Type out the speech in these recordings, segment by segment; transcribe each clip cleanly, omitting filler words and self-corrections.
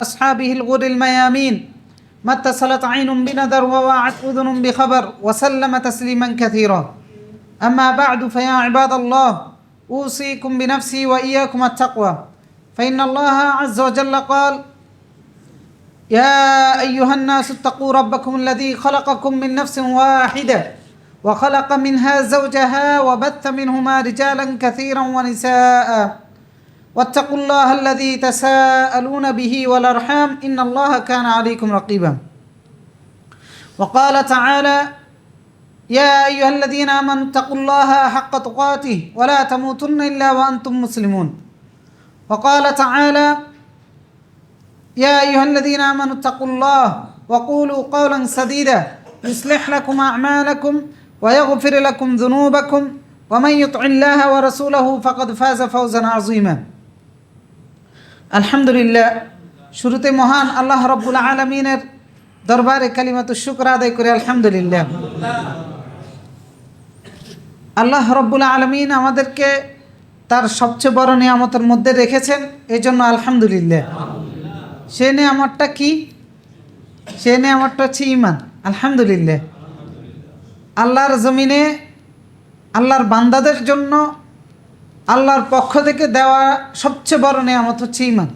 أصحابه الغر الميامين ما اتصلت عين بنذر ووعت أذن بخبر وسلم تسليما كثيرا. أما بعد فيا عباد الله أوصيكم بنفسي وإياكم التقوى، فإن الله عز وجل قال: يا أيها الناس اتقوا ربكم الذي خلقكم من نفس واحدة وخلق منها زوجها وبث منهما رجالا كثيرا ونساء واتقوا الله الذي تساءلون به والأرحام إن الله كان عليكم رقيبا. وقال تعالى: يا أيها الذين آمنوا اتقوا الله حق تقاته ولا تموتن إلا وأنتم مسلمون. وقال تعالى: يا أيها الذين آمنوا اتقوا الله وقولوا قولا سديدا يصلح لكم أعمالكم ويغفر لكم ذنوبكم ومن يطع الله ورسوله فقد فاز فوزا عظيما. আলহামদুলিল্লাহ, শুরুতে মহান আল্লাহ রব্বুল আলমিনের দরবারে কালিমাতুশ শুকর আদায় করে আলহামদুলিল্লাহ। আল্লাহ রব্বুল আলমিন আমাদেরকে তার সবচেয়ে বড় নিয়ামতের মধ্যে রেখেছেন, এই জন্য আলহামদুলিল্লাহ। সে নিয়ামতটা কি? সে নিয়ামতটা হচ্ছে ঈমান। আলহামদুলিল্লাহ, আল্লাহর জমিনে আল্লাহর বান্দাদের জন্য আল্লাহর পক্ষ থেকে দেওয়া সবচেয়ে বড় নিয়ামত হচ্ছে ঈমান।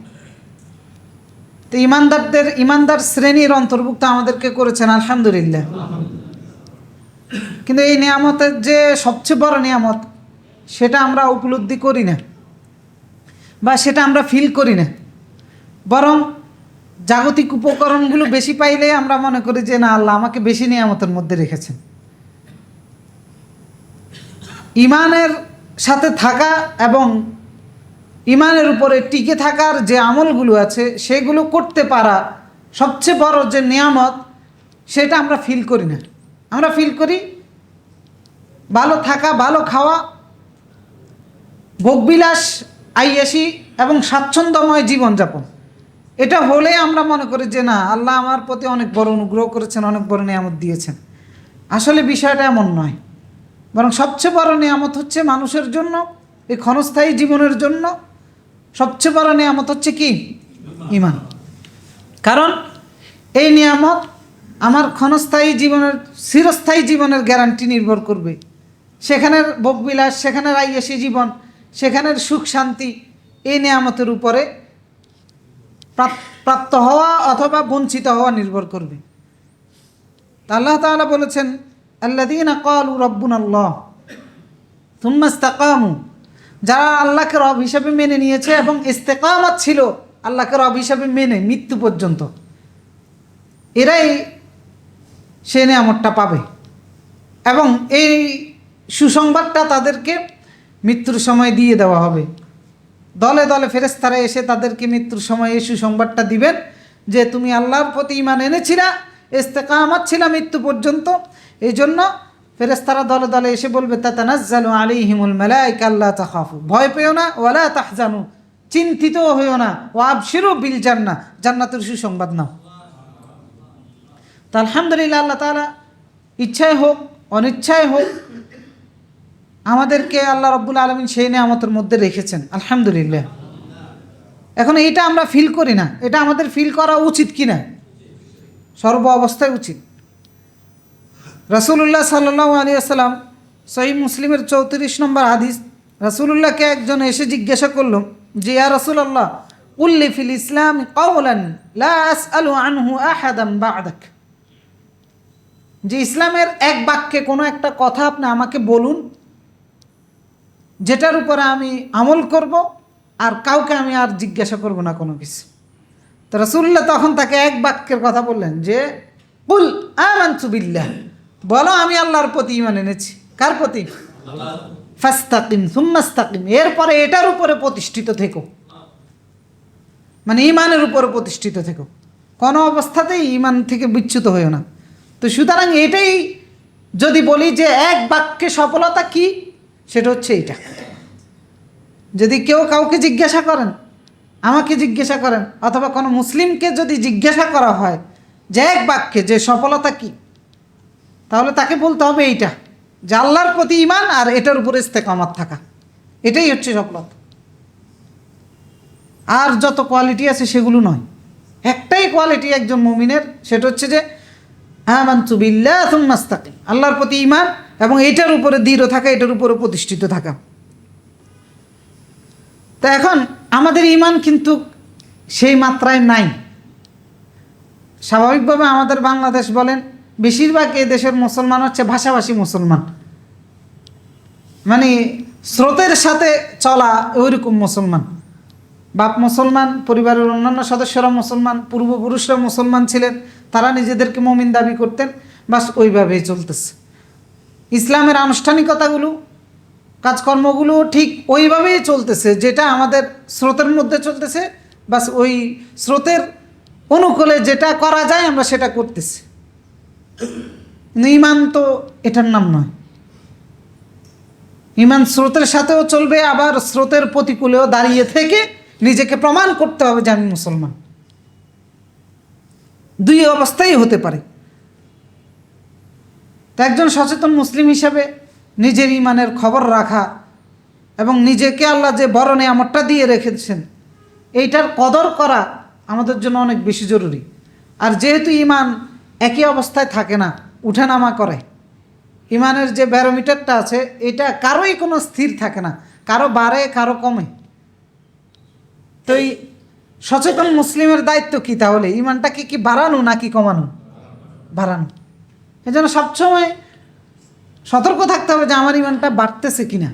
তো ঈমানদার শ্রেণীর অন্তর্ভুক্ত আমাদেরকে করেছেন, আলহামদুলিল্লাহ। কিন্তু এই নিয়ামতের যে সবচেয়ে বড় নিয়ামত, সেটা আমরা উপলব্ধি করি না বা সেটা আমরা ফিল করি না। বরং জাগতিক উপকরণগুলো বেশি পাইলে আমরা মনে করি যে না, আল্লাহ আমাকে বেশি নিয়ামতের মধ্যে রেখেছেন। ঈমানের সাথে থাকা এবং ঈমানের উপরে টিকে থাকার যে আমলগুলো আছে, সেগুলো করতে পারা সবচেয়ে বড় যে নিয়ামত, সেটা আমরা ফিল করি না। আমরা ফিল করি ভালো থাকা, ভালো খাওয়া, ভোগবিলাস, আইয়াসি এবং স্বাচ্ছন্দ্যময় জীবনযাপন। এটা হলে আমরা মনে করি যে না, আল্লাহ আমার প্রতি অনেক বড় অনুগ্রহ করেছেন, অনেক বড় নিয়ামত দিয়েছেন। আসলে বিষয়টা এমন নয়, বরং সবচেয়ে বড় নিয়ামত হচ্ছে মানুষের জন্য, এই ক্ষণস্থায়ী জীবনের জন্য সবচেয়ে বড় নিয়ামত হচ্ছে কি? ঈমান। কারণ এই নিয়ামত আমার ক্ষণস্থায়ী জীবনের, চিরস্থায়ী জীবনের গ্যারান্টি নির্ভর করবে। সেখানের ভোগবিলাস, সেখানের আইয়াসী জীবন, সেখানের সুখ শান্তি এই নিয়ামতের উপরে প্রাপ্ত হওয়া অথবা বঞ্চিত হওয়া নির্ভর করবে। আল্লাহ তাআলা বলেছেন, আল্লাযীনা ক্বালু রাব্বুনাল্লাহ সুম্মা ইসতাকামু, যারা আল্লাহকে রব হিসেবে মেনে নিয়েছে এবং ইস্তেকামত ছিল আল্লাহকে রব হিসেবে মেনে মৃত্যু পর্যন্ত, এরাই সে নিয়ামতটা পাবে। এবং এই সুসংবাদটা তাদেরকে মৃত্যুর সময় দিয়ে দেওয়া হবে। দলে দলে ফেরেশতারা এসে তাদেরকে মৃত্যুর সময় এই সুসংবাদটা দিবেন যে তুমি আল্লাহর প্রতি ঈমান এনেছিলা, ইস্তেকামত ছিল মৃত্যু পর্যন্ত। এই জন্য ফেরেশতারা দলে দলে এসে বলবে, তাতানাজ্জালু আলাইহিমুল মালায়েকা আল্লা তাখাফু, ভয় পেও না, ওয়ালা তাহজানু, চিন্তিত হইও না, ওয়া আবশিরু বিল জান্নাহ, জান্নাতের সুসংবাদ নাও। তো আলহামদুলিল্লাহ, আল্লাহ তাআলা ইচ্ছায় হোক অনিচ্ছায় হোক আমাদেরকে আল্লাহ রাব্বুল আলামিন সেই নিয়ামতের মধ্যে রেখেছেন, আলহামদুলিল্লাহ। এখন এটা আমরা ফিল করি না, এটা আমাদের ফিল করা উচিত কিনা? সর্ব অবস্থায় উচিত। রাসূলুল্লাহ সাল্লাল্লাহু আলাইহি ওয়াসাল্লাম, সহিহ মুসলিমের 34 নম্বর হাদিস, রাসূলুল্লাহকে একজন এসে জিজ্ঞাসা করল যে, ইয়া রাসূলুল্লাহ, কুল্লি ফিল ইসলাম কাওলান লা আসআলু আনহু আহাদান বা'দাক, যে ইসলামের এক বাক্যে কোনো একটা কথা আপনি আমাকে বলুন যেটার উপরে আমি আমল করব আর কাউকে আমি আর জিজ্ঞাসা করব না কোনো কিছু। তো রাসূলুল্লাহ তখন তাকে এক বাক্যের কথা বললেন যে, কুল আমানতু বিল্লাহ, বলো আমি আল্লাহর প্রতি ঈমান এনেছি। কার প্রতি? ফাস্তাকিম সুম্মা ইসতাকিম, এরপরে এটার উপরে প্রতিষ্ঠিত থেকো, মানে ঈমানের উপরে প্রতিষ্ঠিত থেকো, কোনো অবস্থাতেই ঈমান থেকে বিচ্যুত হইও না। তো সুতরাং এটাই যদি বলি যে এক বাক্যে সফলতা কি, সেটা হচ্ছে এইটা। যদি কেউ কাউকে জিজ্ঞাসা করেন, আমাকে জিজ্ঞাসা করেন, অথবা কোনো মুসলিমকে যদি জিজ্ঞাসা করা হয় যে এক বাক্যে যে সফলতা কি, তাহলে তাকে বলতে হবে এইটা, যে আল্লাহর প্রতি ঈমান আর এটার উপরে ইস্তেকামত থাকা, এটাই হচ্ছে সফলতা। আর যত কোয়ালিটি আছে সেগুলো নয়। কোয়ালিটি একজন মুমিনের, সেটা হচ্ছে যে আমানতু বিল্লাহি সুম্মা ইসতাকিম, আল্লাহর প্রতি ঈমান এবং এটার উপরে দৃঢ় থাকা, এটার উপরে প্রতিষ্ঠিত থাকা। তো এখন আমাদের ঈমান কিন্তু সেই মাত্রায় নাই। স্বাভাবিকভাবে আমাদের বাংলাদেশ বলেন, বেশিরভাগ এই দেশের মুসলমান হচ্ছে ভাষাভাষী মুসলমান, মানে স্রোতের সাথে চলা ওইরকম মুসলমান। বাপ মুসলমান, পরিবারের অন্যান্য সদস্যরা মুসলমান, পূর্বপুরুষরা মুসলমান ছিলেন, তারা নিজেদেরকে মুমিন দাবি করতেন, বাস ওইভাবেই চলতেছে। ইসলামের আনুষ্ঠানিকতাগুলো, কাজকর্মগুলো ঠিক ওইভাবেই চলতেছে, যেটা আমাদের স্রোতের মধ্যে চলতেছে, বাস ওই স্রোতের অনুকূলে যেটা করা যায় আমরা সেটা করতেছি। কিন্তু ঈমান তো এটার নাম নয়। ঈমান স্রোতের সাথেও চলবে, আবার স্রোতের প্রতিকূলেও দাঁড়িয়ে থেকে নিজেকে প্রমাণ করতে হবে যে আমি মুসলমান। দুই অবস্থাই হতে পারে। তা একজন সচেতন মুসলিম হিসাবে নিজের ঈমানের খবর রাখা এবং নিজেকে আল্লাহ যে বড় নেয়ামতটা দিয়ে রেখেছেন এইটার কদর করা আমাদের জন্য অনেক বেশি জরুরি। আর যেহেতু ঈমান একই অবস্থায় থাকে না, উঠানামা করে, ঈমানের যে ব্যারোমিটারটা আছে এটা কারোই কোনো স্থির থাকে না, কারো বাড়ে কারো কমে। তো এই সচেতন মুসলিমের দায়িত্ব কি তাহলে? ঈমানটাকে কি বাড়ানো নাকি কমানো? বাড়ানো। এই জন্য সবসময় সতর্ক থাকতে হবে যে আমার ঈমানটা বাড়তেছে কিনা,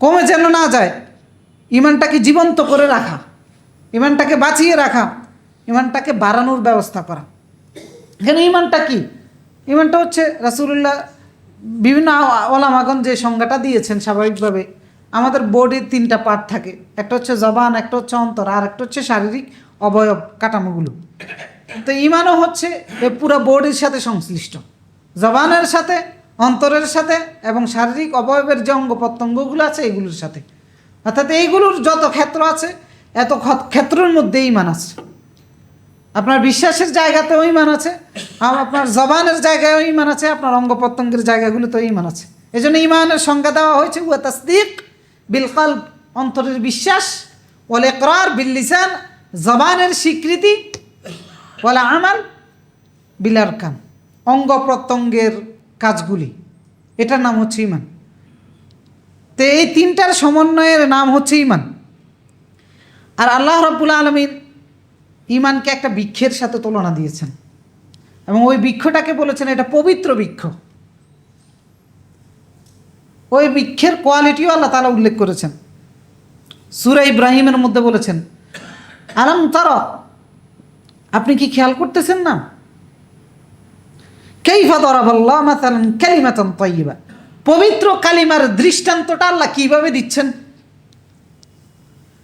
কমে যেন না যায়। ঈমানটাকে জীবন্ত করে রাখা, ঈমানটাকে বাঁচিয়ে রাখা, ঈমানটাকে বাড়ানোর ব্যবস্থা করা। এখানে ঈমানটা কি? ঈমানটা হচ্ছে রাসূলুল্লাহ বিভিন্ন ওলামাগণ যে সংজ্ঞাটা দিয়েছেন, স্বাভাবিকভাবে আমাদের বডির তিনটা পার্ট থাকে, একটা হচ্ছে জবান, একটা হচ্ছে অন্তর, আর একটা হচ্ছে শারীরিক অবয়ব কাঠামোগুলো। তো ঈমানও হচ্ছে এ পুরো বডির সাথে সংশ্লিষ্ট, জবানের সাথে, অন্তরের সাথে এবং শারীরিক অবয়বের যে অঙ্গ প্রত্যঙ্গগুলো আছে এগুলোর সাথে। অর্থাৎ এইগুলোর যত ক্ষেত্র আছে এত ক্ষেত্রের মধ্যে ঈমান আছে। আপনার বিশ্বাসের জায়গাতেও ঈমান আছে, আপনার জবানের জায়গায়ও ঈমান আছে, আপনার অঙ্গ প্রত্যঙ্গের জায়গাগুলোতেও ঈমান আছে। এই জন্য ঈমানের সংজ্ঞা দেওয়া হয়েছে ওয়া তাসদীক বিল কলব, অন্তরের বিশ্বাস, ওয়াল ইকরার বিল লিসান, জবানের স্বীকৃতি, ওয়াল আমাল বিল আরকান, অঙ্গ প্রত্যঙ্গের কাজগুলি, এটার নাম হচ্ছে ঈমান। তো এই তিনটার সমন্বয়ের নাম হচ্ছে ঈমান। আর আল্লাহ রাব্বুল আলামিন ঈমানকে একটা বৃক্ষের সাথে তুলনা দিয়েছেন এবং ওই বৃক্ষটাকে বলেছেন এটা পবিত্র বৃক্ষ। ওই বৃক্ষের কোয়ালিটিও আল্লাহ তাআলা উল্লেখ করেছেন। সূরা ইব্রাহিমের মধ্যে বলেছেন, আলাম তারা, আপনি কি খেয়াল করতেছেন না, কাইফা দারাবাল্লাহু মাসালান কালিমাতান তাইয়্যিবা, পবিত্র কালিমার দৃষ্টান্তটা আল্লাহ কিভাবে দিচ্ছেন।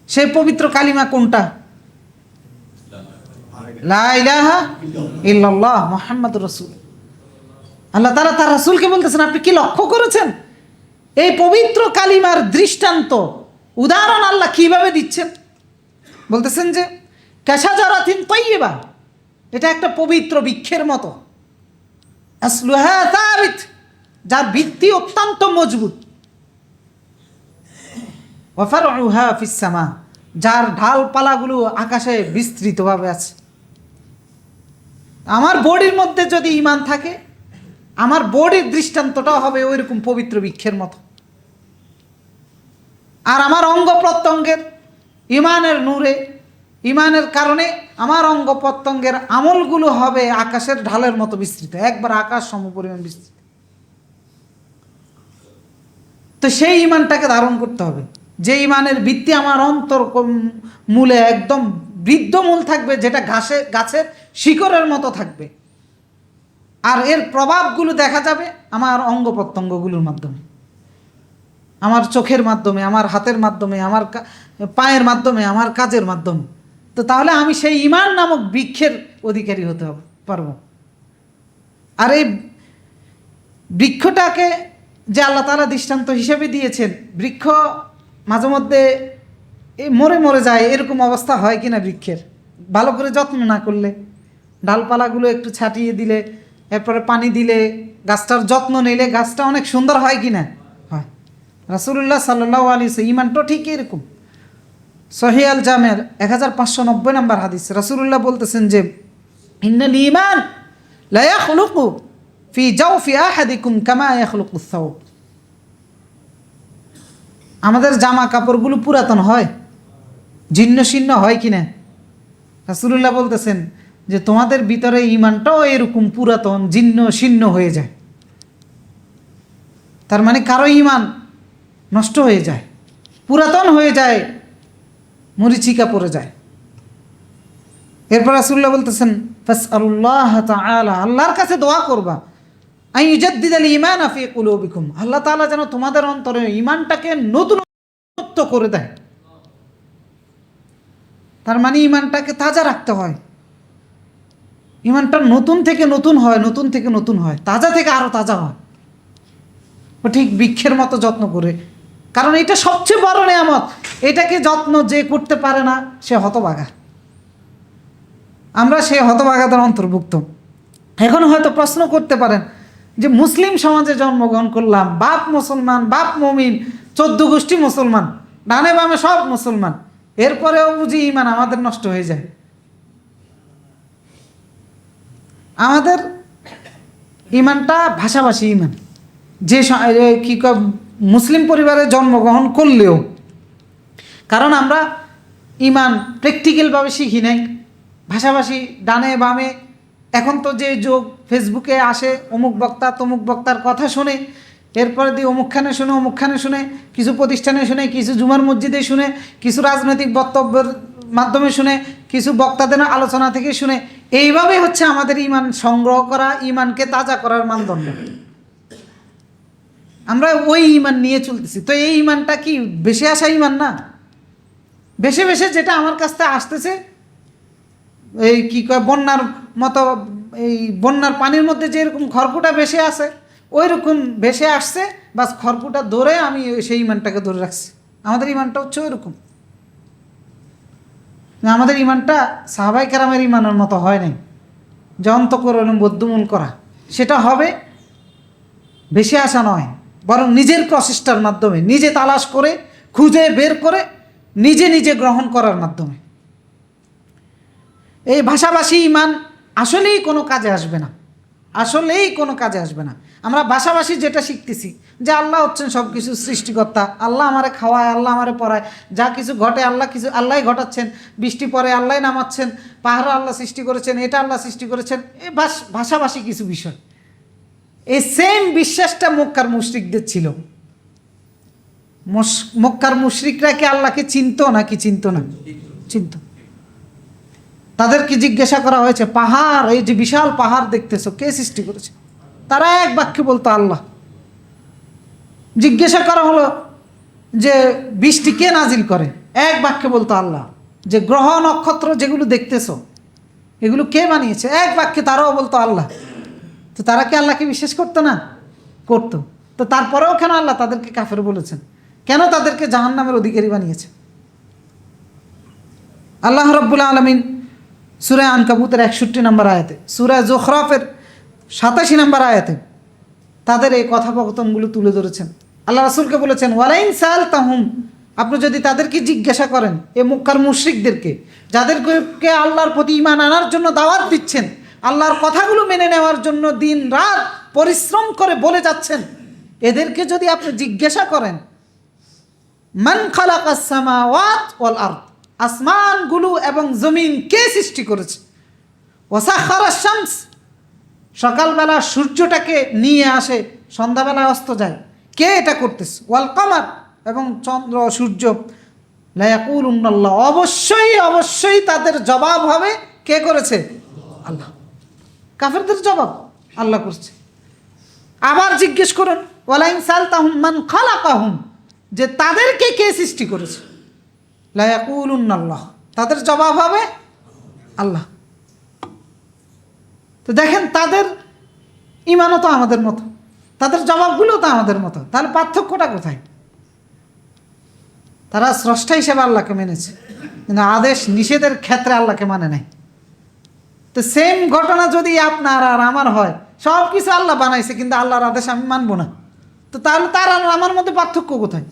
সেই পবিত্র কালিমা কোনটা? লা ইলাহা ইল্লাল্লাহ মুহাম্মাদুর রাসূল। আল্লাহ তাআলা তার রাসূলকে বলতেছেন, আপনি কি লক্ষ্য করেছেন এই পবিত্র কালিমার দৃষ্টান্ত, উদাহরণ আল্লাহ কিভাবে দিচ্ছেন? বলতেছেন যে কাশাজারাতিন তাইয়্যিবা, এটা একটা পবিত্র বৃক্ষের মতো, আসলুহা সাবিত, যার ভিত্তি অত্যন্ত মজবুত, ওয়া ফারউহা ফিস সামা, যার ঢালপালাগুলো আকাশে বিস্তৃতভাবে আছে। আমার বডির মধ্যে যদি ঈমান থাকে, আমার বডির দৃষ্টান্তটাও হবে ওইরকম পবিত্র বৃক্ষের মতো। আর আমার অঙ্গ প্রত্যঙ্গের ঈমানের নূরে, ঈমানের কারণে আমার অঙ্গ প্রত্যঙ্গের আমলগুলো হবে আকাশের ঢালের মতো বিস্তৃত, একবার আকাশ সমপরিমাণ বিস্তৃত। তো সেই ঈমানটাকে ধারণ করতে হবে, যে ঈমানের ভিত্তি আমার অন্তর মূলে একদম বৃদ্ধমূল থাকবে, যেটা গাছের শিকড়ের মতো থাকবে। আর এর প্রভাবগুলো দেখা যাবে আমার অঙ্গ প্রত্যঙ্গগুলোর মাধ্যমে, আমার চোখের মাধ্যমে, আমার হাতের মাধ্যমে, আমার পায়ের মাধ্যমে, আমার কাজের মাধ্যমে। তো তাহলে আমি সেই ঈমান নামক বৃক্ষের অধিকারী হতে পারবো। আর এই বৃক্ষটাকে যে আল্লাহ তাআলা দৃষ্টান্ত হিসেবে দিয়েছেন, বৃক্ষ মাঝে মধ্যে মরে মরে যায়, এরকম অবস্থা হয় কিনা বৃক্ষের? ভালো করে যত্ন না করলে, ডালপালাগুলো একটু ছাটিয়ে দিলে, এরপরে পানি দিলে, গাছটার যত্ন নিলে গাছটা অনেক সুন্দর হয় কিনা? হয়। রাসূলুল্লাহ সাল্লাল্লাহু আলাইহি ওয়াসাল্লাম ঈমানটা ঠিক এরকম। সহিহ আল জামের 1590 নম্বর হাদিস, রাসূলুল্লাহ বলতেছেন যে ইন্নাল ঈমান লা ইয়াখলুকু ফি জাওফি আহাদিকুম কামা ইয়াখলুকু আস-সাওব। আমাদের জামা কাপড়গুলো পুরাতন হয়, জীর্ণ শীর্ণ হয় কিনা, রাসূলুল্লাহ বলতেছেন যে তোমাদের ভিতরে ঈমানটাও এরকম পুরাতন জীর্ণ শীর্ণ হয়ে যায়। তার মানে কারো ঈমান নষ্ট হয়ে যায়, পুরাতন হয়ে যায়, মরিচিকা পড়ে যায়। এরপর রাসূলুল্লাহ বলতেছেন ফাসআলুল্লাহ তাআলা, আল্লাহর কাছে দোয়া করবা, আন ইউজাদ্দিদাল ঈমানা ফি কুলুবিকুম, আল্লাহ তাআলা যেন তোমাদের অন্তরে ঈমানটাকে নতুনত্ব করে দেয়। তার মানে ঈমানটাকে তাজা রাখতে হয়, ঈমানটা নতুন থেকে নতুন হয়, নতুন থেকে নতুন হয়, তাজা থেকে আরো তাজা হয়, ও ঠিক বৃক্ষের মতো যত্ন করে। কারণ এটা সবচেয়ে বড় নেয়ামত, এটাকে যত্ন যে করতে পারে না সে হতভাগা। আমরা সেই হতভাগাদের অন্তর্ভুক্ত। এখন হয়তো প্রশ্ন করতে পারেন যে মুসলিম সমাজে জন্মগ্রহণ করলাম, বাপ মুসলমান, বাপ মুমিন, 14 গোষ্ঠী মুসলমান, ডানে বামে সব মুসলমান, এরপরেও বুঝি ঈমান আমাদের নষ্ট হয়ে যায়। আমাদের ঈমানটা ভাষাভাষী ঈমান, যে কি মুসলিম পরিবারে জন্মগ্রহণ করলেও, কারণ আমরা ঈমান প্র্যাকটিক্যালভাবে শিখি নাই, ভাষাভাষী ডানে বামে। এখন তো যে যোগ, ফেসবুকে আসে অমুক বক্তা তমুক বক্তার কথা শুনে, এরপরে দিয়ে অমুকখানে শুনে অমুকখানে শুনে, কিছু প্রতিষ্ঠানে শুনে, কিছু জুমার মসজিদে শুনে, কিছু রাজনৈতিক বক্তব্যের মাধ্যমে শুনে, কিছু বক্তাদের আলোচনা থেকে শুনে, এইভাবে হচ্ছে আমাদের ঈমান সংগ্রহ করা, ঈমানকে তাজা করার মানদণ্ড। আমরা ওই ঈমান নিয়ে চলতেছি। তো এই ঈমানটা কি বেশি আসা ঈমান না? বেশি বেশি যেটা আমার কাছ থেকে আসতেছে, এই কি কয় বন্যার মতো, এই বন্যার পানির মধ্যে যেরকম খড়কুটা ভেসে আসে, ওই রকম ভেসে আসছে, বাস খড়কুটা ধরে আমি সেই ঈমানটাকে ধরে রাখছি। আমাদের ঈমানটা হচ্ছে ওই রকম। আমাদের ঈমানটা সাহাবায়ে কেরামের ঈমানের মতো হয় নাই, যে অন্তঃকরণ বদ্ধমূল করা। সেটা হবে ভেসে আসা নয়, বরং নিজের প্রচেষ্টার মাধ্যমে, নিজে তালাশ করে খুঁজে বের করে নিজে নিজে গ্রহণ করার মাধ্যমে। এই ভাষাভাষী ঈমান আসলেই কোনো কাজে আসবে না, আসলেই কোনো কাজে আসবে না। আমরা ভাষাভাষী যেটা শিখতেছি যে আল্লাহ হচ্ছেন সব কিছু সৃষ্টিকর্তা, আল্লাহ আমারে খাওয়ায়, আল্লাহ আমারে পড়ায়, যা কিছু ঘটে আল্লাহই ঘটাচ্ছেন, বৃষ্টি পড়ে আল্লাহই নামাচ্ছেন, পাহাড় আল্লাহ সৃষ্টি করেছেন, এটা আল্লাহ সৃষ্টি করেছেন, এই ভাষাভাষী কিছু বিষয়। এই সেম বিশ্বাসটা মক্কার মুশরিকদের ছিল। মক্কার মুশরিকরা কি আল্লাহকে চিনতো নাকি চিনতো না? চিনতো। তাদেরকে জিজ্ঞাসা করা হয়েছে, পাহাড়, এই যে বিশাল পাহাড় দেখতেছো, কে সৃষ্টি করেছে? তারা এক বাক্যে বলতো আল্লাহ। জিজ্ঞাসা করা হলো যে বৃষ্টি কে নাজিল করে? এক বাক্যে বলতো আল্লাহ। যে গ্রহ নক্ষত্র যেগুলো দেখতেছো, এগুলো কে বানিয়েছে? এক বাক্যে তারাও বলতো আল্লাহ। তো তারা কি আল্লাহকে বিশ্বাস করতো না? করতো। তো তারপরেও কেন আল্লাহ তাদেরকে কাফের বলেছেন? কেন তাদেরকে জাহান্নামের অধিকারী বানিয়েছে? আল্লাহ রাব্বুল আলামিন সূরা আনকাবুতের 61 নম্বর আয়াতে, সূরা জুখরাফের 87 নম্বর আয়াতে তাদের এই কথোপকথনগুলো তুলে ধরেছেন। আল্লাহ রাসূলকে বলেছেন, ওয়ালাইন সালতাহুম, আপনি যদি তাদেরকে জিজ্ঞাসা করেন, এ মক্কার মুশরিকদেরকে, যাদেরকে আল্লাহর প্রতি ঈমান আনার জন্য দাওয়াত দিচ্ছেন, আল্লাহর কথাগুলো মেনে নেওয়ার জন্য দিন রাত পরিশ্রম করে বলে যাচ্ছেন, এদেরকে যদি আপনি জিজ্ঞাসা করেন, মান খালাকাস সামাওয়াত ওয়াল আরদ, আসমানগুলো এবং জমিন কে সৃষ্টি করেছে? ওয়াসাখারাস শামস, সকালবেলা সূর্যটাকে নিয়ে আসে, সন্ধ্যাবেলা অস্ত যায়, কে এটা করতেছে? ওয়াল কামার, এবং চন্দ্র সূর্য, লা ইয়াকুলুনাল্লাহ, অবশ্যই অবশ্যই তাদের জবাব হবে কে করেছে? আল্লাহ। কাফেরদের জবাব আল্লাহ করছে। আবার জিজ্ঞেস করুন, ওয়ালাইন সালতাহুম মান খালাকাহুম, যে তাদেরকে কে সৃষ্টি করেছে? লা ইয়াকুলুনাল্লাহ, তাদের জবাব হবে আল্লাহ। তো দেখেন, তাদের ঈমানও তো আমাদের মতো, তাদের জবাবগুলো তো আমাদের মতো, তাহলে পার্থক্যটা কোথায়? তারা স্রষ্টা হিসেবে আল্লাহকে মেনেছে, কিন্তু আদেশ নিষেধের ক্ষেত্রে আল্লাহকে মানে নাই। তো সেম ঘটনা যদি আপনার আর আমার হয়, সব কিছু আল্লাহ বানাইছে কিন্তু আল্লাহর আদেশ আমি মানবো না, তো তাহলে তার আর আমার মধ্যে পার্থক্য কোথায়?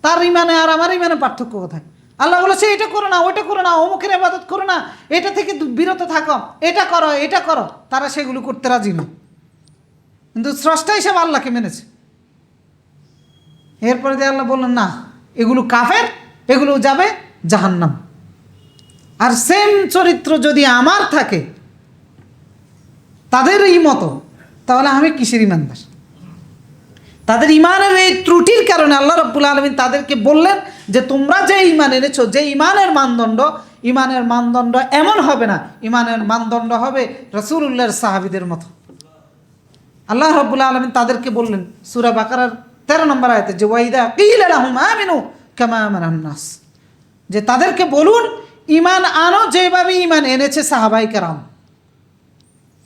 তার ঈমানে আর আমার ঈমানে পার্থক্য কোথায়? আল্লাহ বলেছে এটা করো না, ওইটা করো না, অমুকের ইবাদত করো না, এটা থেকে বিরত থাকো, এটা করো, এটা করো। তারা সেগুলো করতে রাজি না, কিন্তু স্রষ্টা হিসেবে আল্লাহকে মেনেছে। এরপরে দিয়ে আল্লাহ বললেন না, এগুলো কাফের, এগুলো যাবে জাহান্নাম। আর সেম চরিত্র যদি আমার থাকে তাদেরই মতো, তাহলে আমি কিসের ইমানদার? তাদের ইমানের এই ত্রুটির কারণে আল্লাহ রাব্বুল আলামিন তাদেরকে বললেন যে তোমরা যে ইমান এনেছো, যে ইমানের মানদণ্ড এমন হবে না, ইমানের মানদণ্ড হবে রাসূলুল্লাহর সাহাবীদের মতো। আল্লাহ রাব্বুল আলামিন তাদেরকে বললেন সূরা বাকারার 13 নম্বর আয়াতে যে ওয়াইদা কিলা লাহুম আমিনু কামা আমানান নাস, যে তাদেরকে বলুন ইমান আনো যেভাবে ইমান এনেছে সাহাবায়ে কেরাম।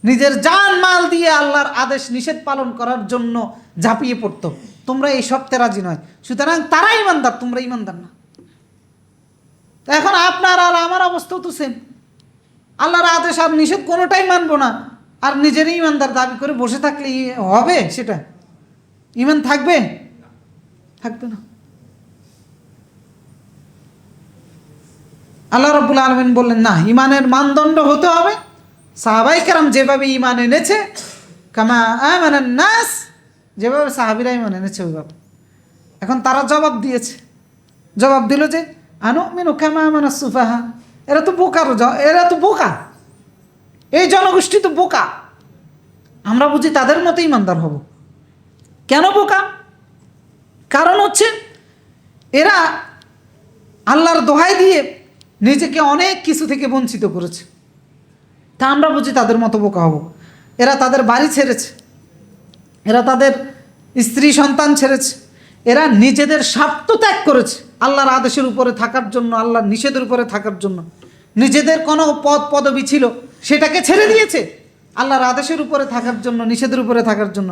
নিজের জান মাল দিয়ে আল্লাহর আদেশ নিষেধ পালন করার জন্য ঝাঁপিয়ে পড়তো। তোমরা এই সবতে রাজি নয়, সুতরাং তারা ইমানদার, তোমরা ইমানদার না। তো এখন আপনার আর আমার অবস্থাও তো সেম। আল্লাহর আদেশ আর নিষেধ কোনোটাই মানবো না, আর নিজেরই ইমানদার দাবি করে বসে থাকলে হবে? সেটা ইমান থাকবে? থাকবে না। আল্লাহ রাব্বুল আলামিন বললেন না, ইমানের মানদণ্ড হতে হবে সাহাবায়ে কেরাম যেভাবে ইমান এনেছে, কামা আমানান নাস, যেভাবে সাহাবীরা ইমান এনেছে ওইভাবে। এখন তারা জবাব দিল যে আনুমিনু কামা আমানাস সুফাহা, এরা তো বোকা, এই জনগোষ্ঠী তো বোকা, আমরা বুঝি তাদের মতো ইমানদার হব। কেন বোকা? কারণ হচ্ছে এরা আল্লাহর দোহাই দিয়ে নিজেকে অনেক কিছু থেকে বঞ্চিত করেছে, তা আমরা বুঝি তাদের মতো বোকা হব। এরা তাদের বাড়ি ছেড়েছে, এরা তাদের স্ত্রী সন্তান ছেড়েছে, এরা নিজেদের স্বার্থ ত্যাগ করেছে আল্লাহর আদেশের উপরে থাকার জন্য, আল্লাহর নিষেধের উপরে থাকার জন্য। নিজেদের কোনো পদবি ছিল সেটাকে ছেড়ে দিয়েছে আল্লাহর আদেশের উপরে থাকার জন্য, নিষেধের উপরে থাকার জন্য।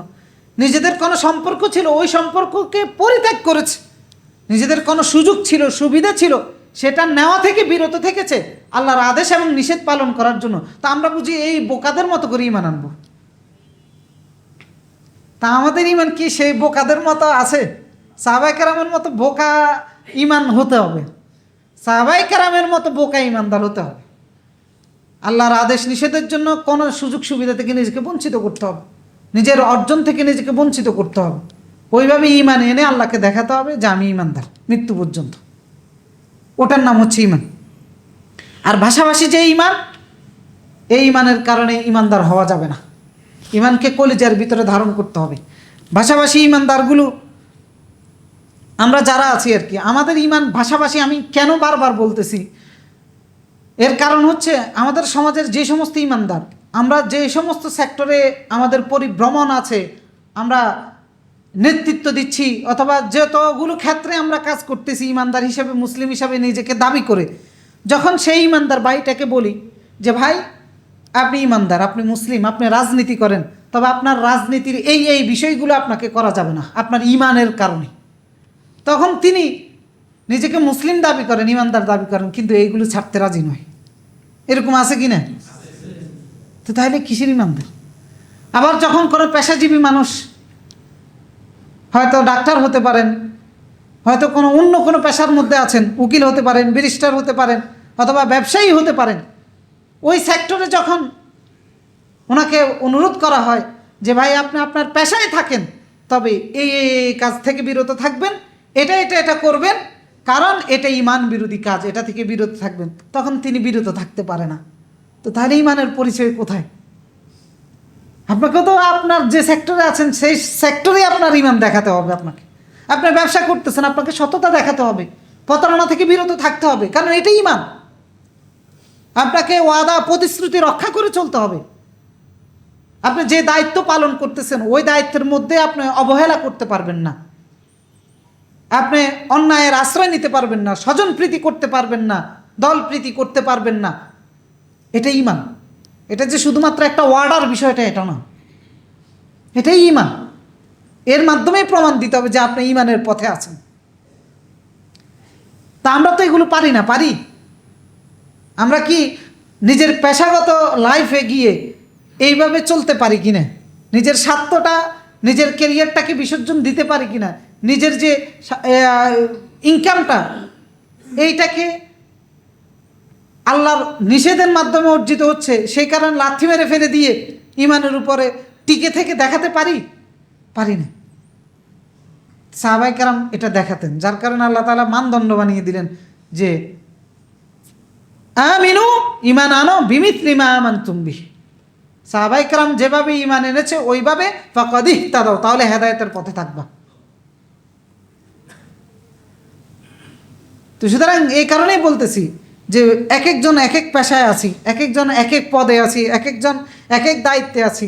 নিজেদের কোনো সম্পর্ক ছিল ওই সম্পর্ককে পরিত্যাগ করেছে। নিজেদের কোনো সুযোগ ছিল, সুবিধা ছিল, সেটা নেওয়া থেকে বিরত থেকেছে আল্লাহর আদেশ এবং নিষেধ পালন করার জন্য। তা আমরা বুঝি এই বোকাদের মতো করে ইমান আনবো? তা আমাদের ইমান কি সেই বোকাদের মতো আছে? সাহাবায়ে কেরামের মতো বোকা ইমান হতে হবে, সাহাবায়ে কেরামের মতো বোকা ইমানদার হতে হবে। আল্লাহর আদেশ নিষেধের জন্য কোনো সুযোগ সুবিধা থেকে নিজেকে বঞ্চিত করতে হবে, নিজের অর্জন থেকে নিজেকে বঞ্চিত করতে হবে। ওইভাবে ইমান এনে আল্লাহকে দেখাতে হবে যে আমি ইমানদার মৃত্যু পর্যন্ত। ওটার নাম হচ্ছে ইমান। আর ভাষাভাষী যে ইমান, এই ইমানের কারণে ইমানদার হওয়া যাবে না। ইমানকে কলিজার ভিতরে ধারণ করতে হবে। ভাষাভাষী ইমানদারগুলো আমরা যারা আছি আর কি, আমাদের ইমান ভাষাভাষী। আমি কেন বারবার বলতেছি, এর কারণ হচ্ছে আমাদের সমাজের যে সমস্ত ইমানদার, আমরা যে সমস্ত সেক্টরে আমাদের পরিভ্রমণ আছে, আমরা নেতৃত্ব দিচ্ছি, অথবা যতগুলো ক্ষেত্রে আমরা কাজ করতেছি ইমানদার হিসেবে, মুসলিম হিসাবে নিজেকে দাবি করে, যখন সেই ইমানদার ভাইটাকে বলি যে ভাই আপনি ইমানদার, আপনি মুসলিম, আপনি রাজনীতি করেন, তবে আপনার রাজনীতির এই বিষয়গুলো আপনাকে করা যাবে না আপনার ইমানের কারণে, তখন তিনি নিজেকে মুসলিম দাবি করেন, ইমানদার দাবি করেন, কিন্তু এইগুলো ছাড়তে রাজি নয়। এরকম আছে কি না? তো তাহলে কিসের ইমানদার? আবার যখন কোনো পেশাজীবী মানুষ, হয়তো ডাক্তার হতে পারেন, হয়তো অন্য কোনো পেশার মধ্যে আছেন, উকিল হতে পারেন, ব্যারিস্টার হতে পারেন, অথবা ব্যবসায়ী হতে পারেন, ওই সেক্টরে যখন ওনাকে অনুরোধ করা হয় যে ভাই আপনি আপনার পেশায় থাকেন, তবে এই কাজ থেকে বিরত থাকবেন, এটা করবেন, কারণ এটা ইমান বিরোধী কাজ, এটা থেকে বিরত থাকবেন, তখন তিনি বিরত থাকতে পারে না। তো তাহলে ইমানের পরিচয় কোথায়? আপনাকে তো আপনার যে সেক্টরে আছেন সেই সেক্টরে আপনার ইমান দেখাতে হবে। আপনি ব্যবসা করতেছেন, আপনাকে সততা দেখাতে হবে, প্রতারণা থেকে বিরত থাকতে হবে, কারণ এটাই ইমান। আপনাকে ওয়াদা প্রতিশ্রুতি রক্ষা করে চলতে হবে। আপনি যে দায়িত্ব পালন করতেছেন ওই দায়িত্বের মধ্যে আপনি অবহেলা করতে পারবেন না, আপনি অন্যায়ের আশ্রয় নিতে পারবেন না, স্বজন প্রীতি করতে পারবেন না, দল প্রীতি করতে পারবেন না। এটা ইমান। এটা যে শুধুমাত্র একটা ওয়ার্ডার বিষয়টা এটা না, এটাই ইমান। এর মাধ্যমেই প্রমাণ দিতে হবে যে আপনি ইমানের পথে আছেন। তা আমরা তো এগুলো পারি না। পারি? আমরা কি নিজের পেশাগত লাইফে গিয়ে এইভাবে চলতে পারি কিনা? নিজের স্বার্থটা, নিজের ক্যারিয়ারটাকে বিসর্জন দিতে পারি কিনা? নিজের যে ইনকামটা, এইটাকে আল্লাহর নিষেধের মাধ্যমে অর্জিত হচ্ছে, সেই কারণে লাথি মেরে ফেলে দিয়ে ইমানের উপরে টিকে থেকে দেখাতে পারি না। সাহাবায়ে কেরাম এটা দেখাতেন, যার কারণে আল্লাহ তাআলা মানদণ্ড বানিয়ে দিলেন যে আমিনু, ঈমান আনো বিমিথলি মা আমানতুম বিহি। সাহাবায়ে কেরাম যেভাবে ঈমান এনেছে ওইভাবে ফাকাদ ইহতাদাও, তাহলে হেদায়েতের পথে থাকবা। তো সুতরাং এই কারণেই বলতেছি যে এক একজন এক এক পেশায় আছি, এক একজন এক এক পদে আছি, এক একজন এক এক দায়িত্বে আছি,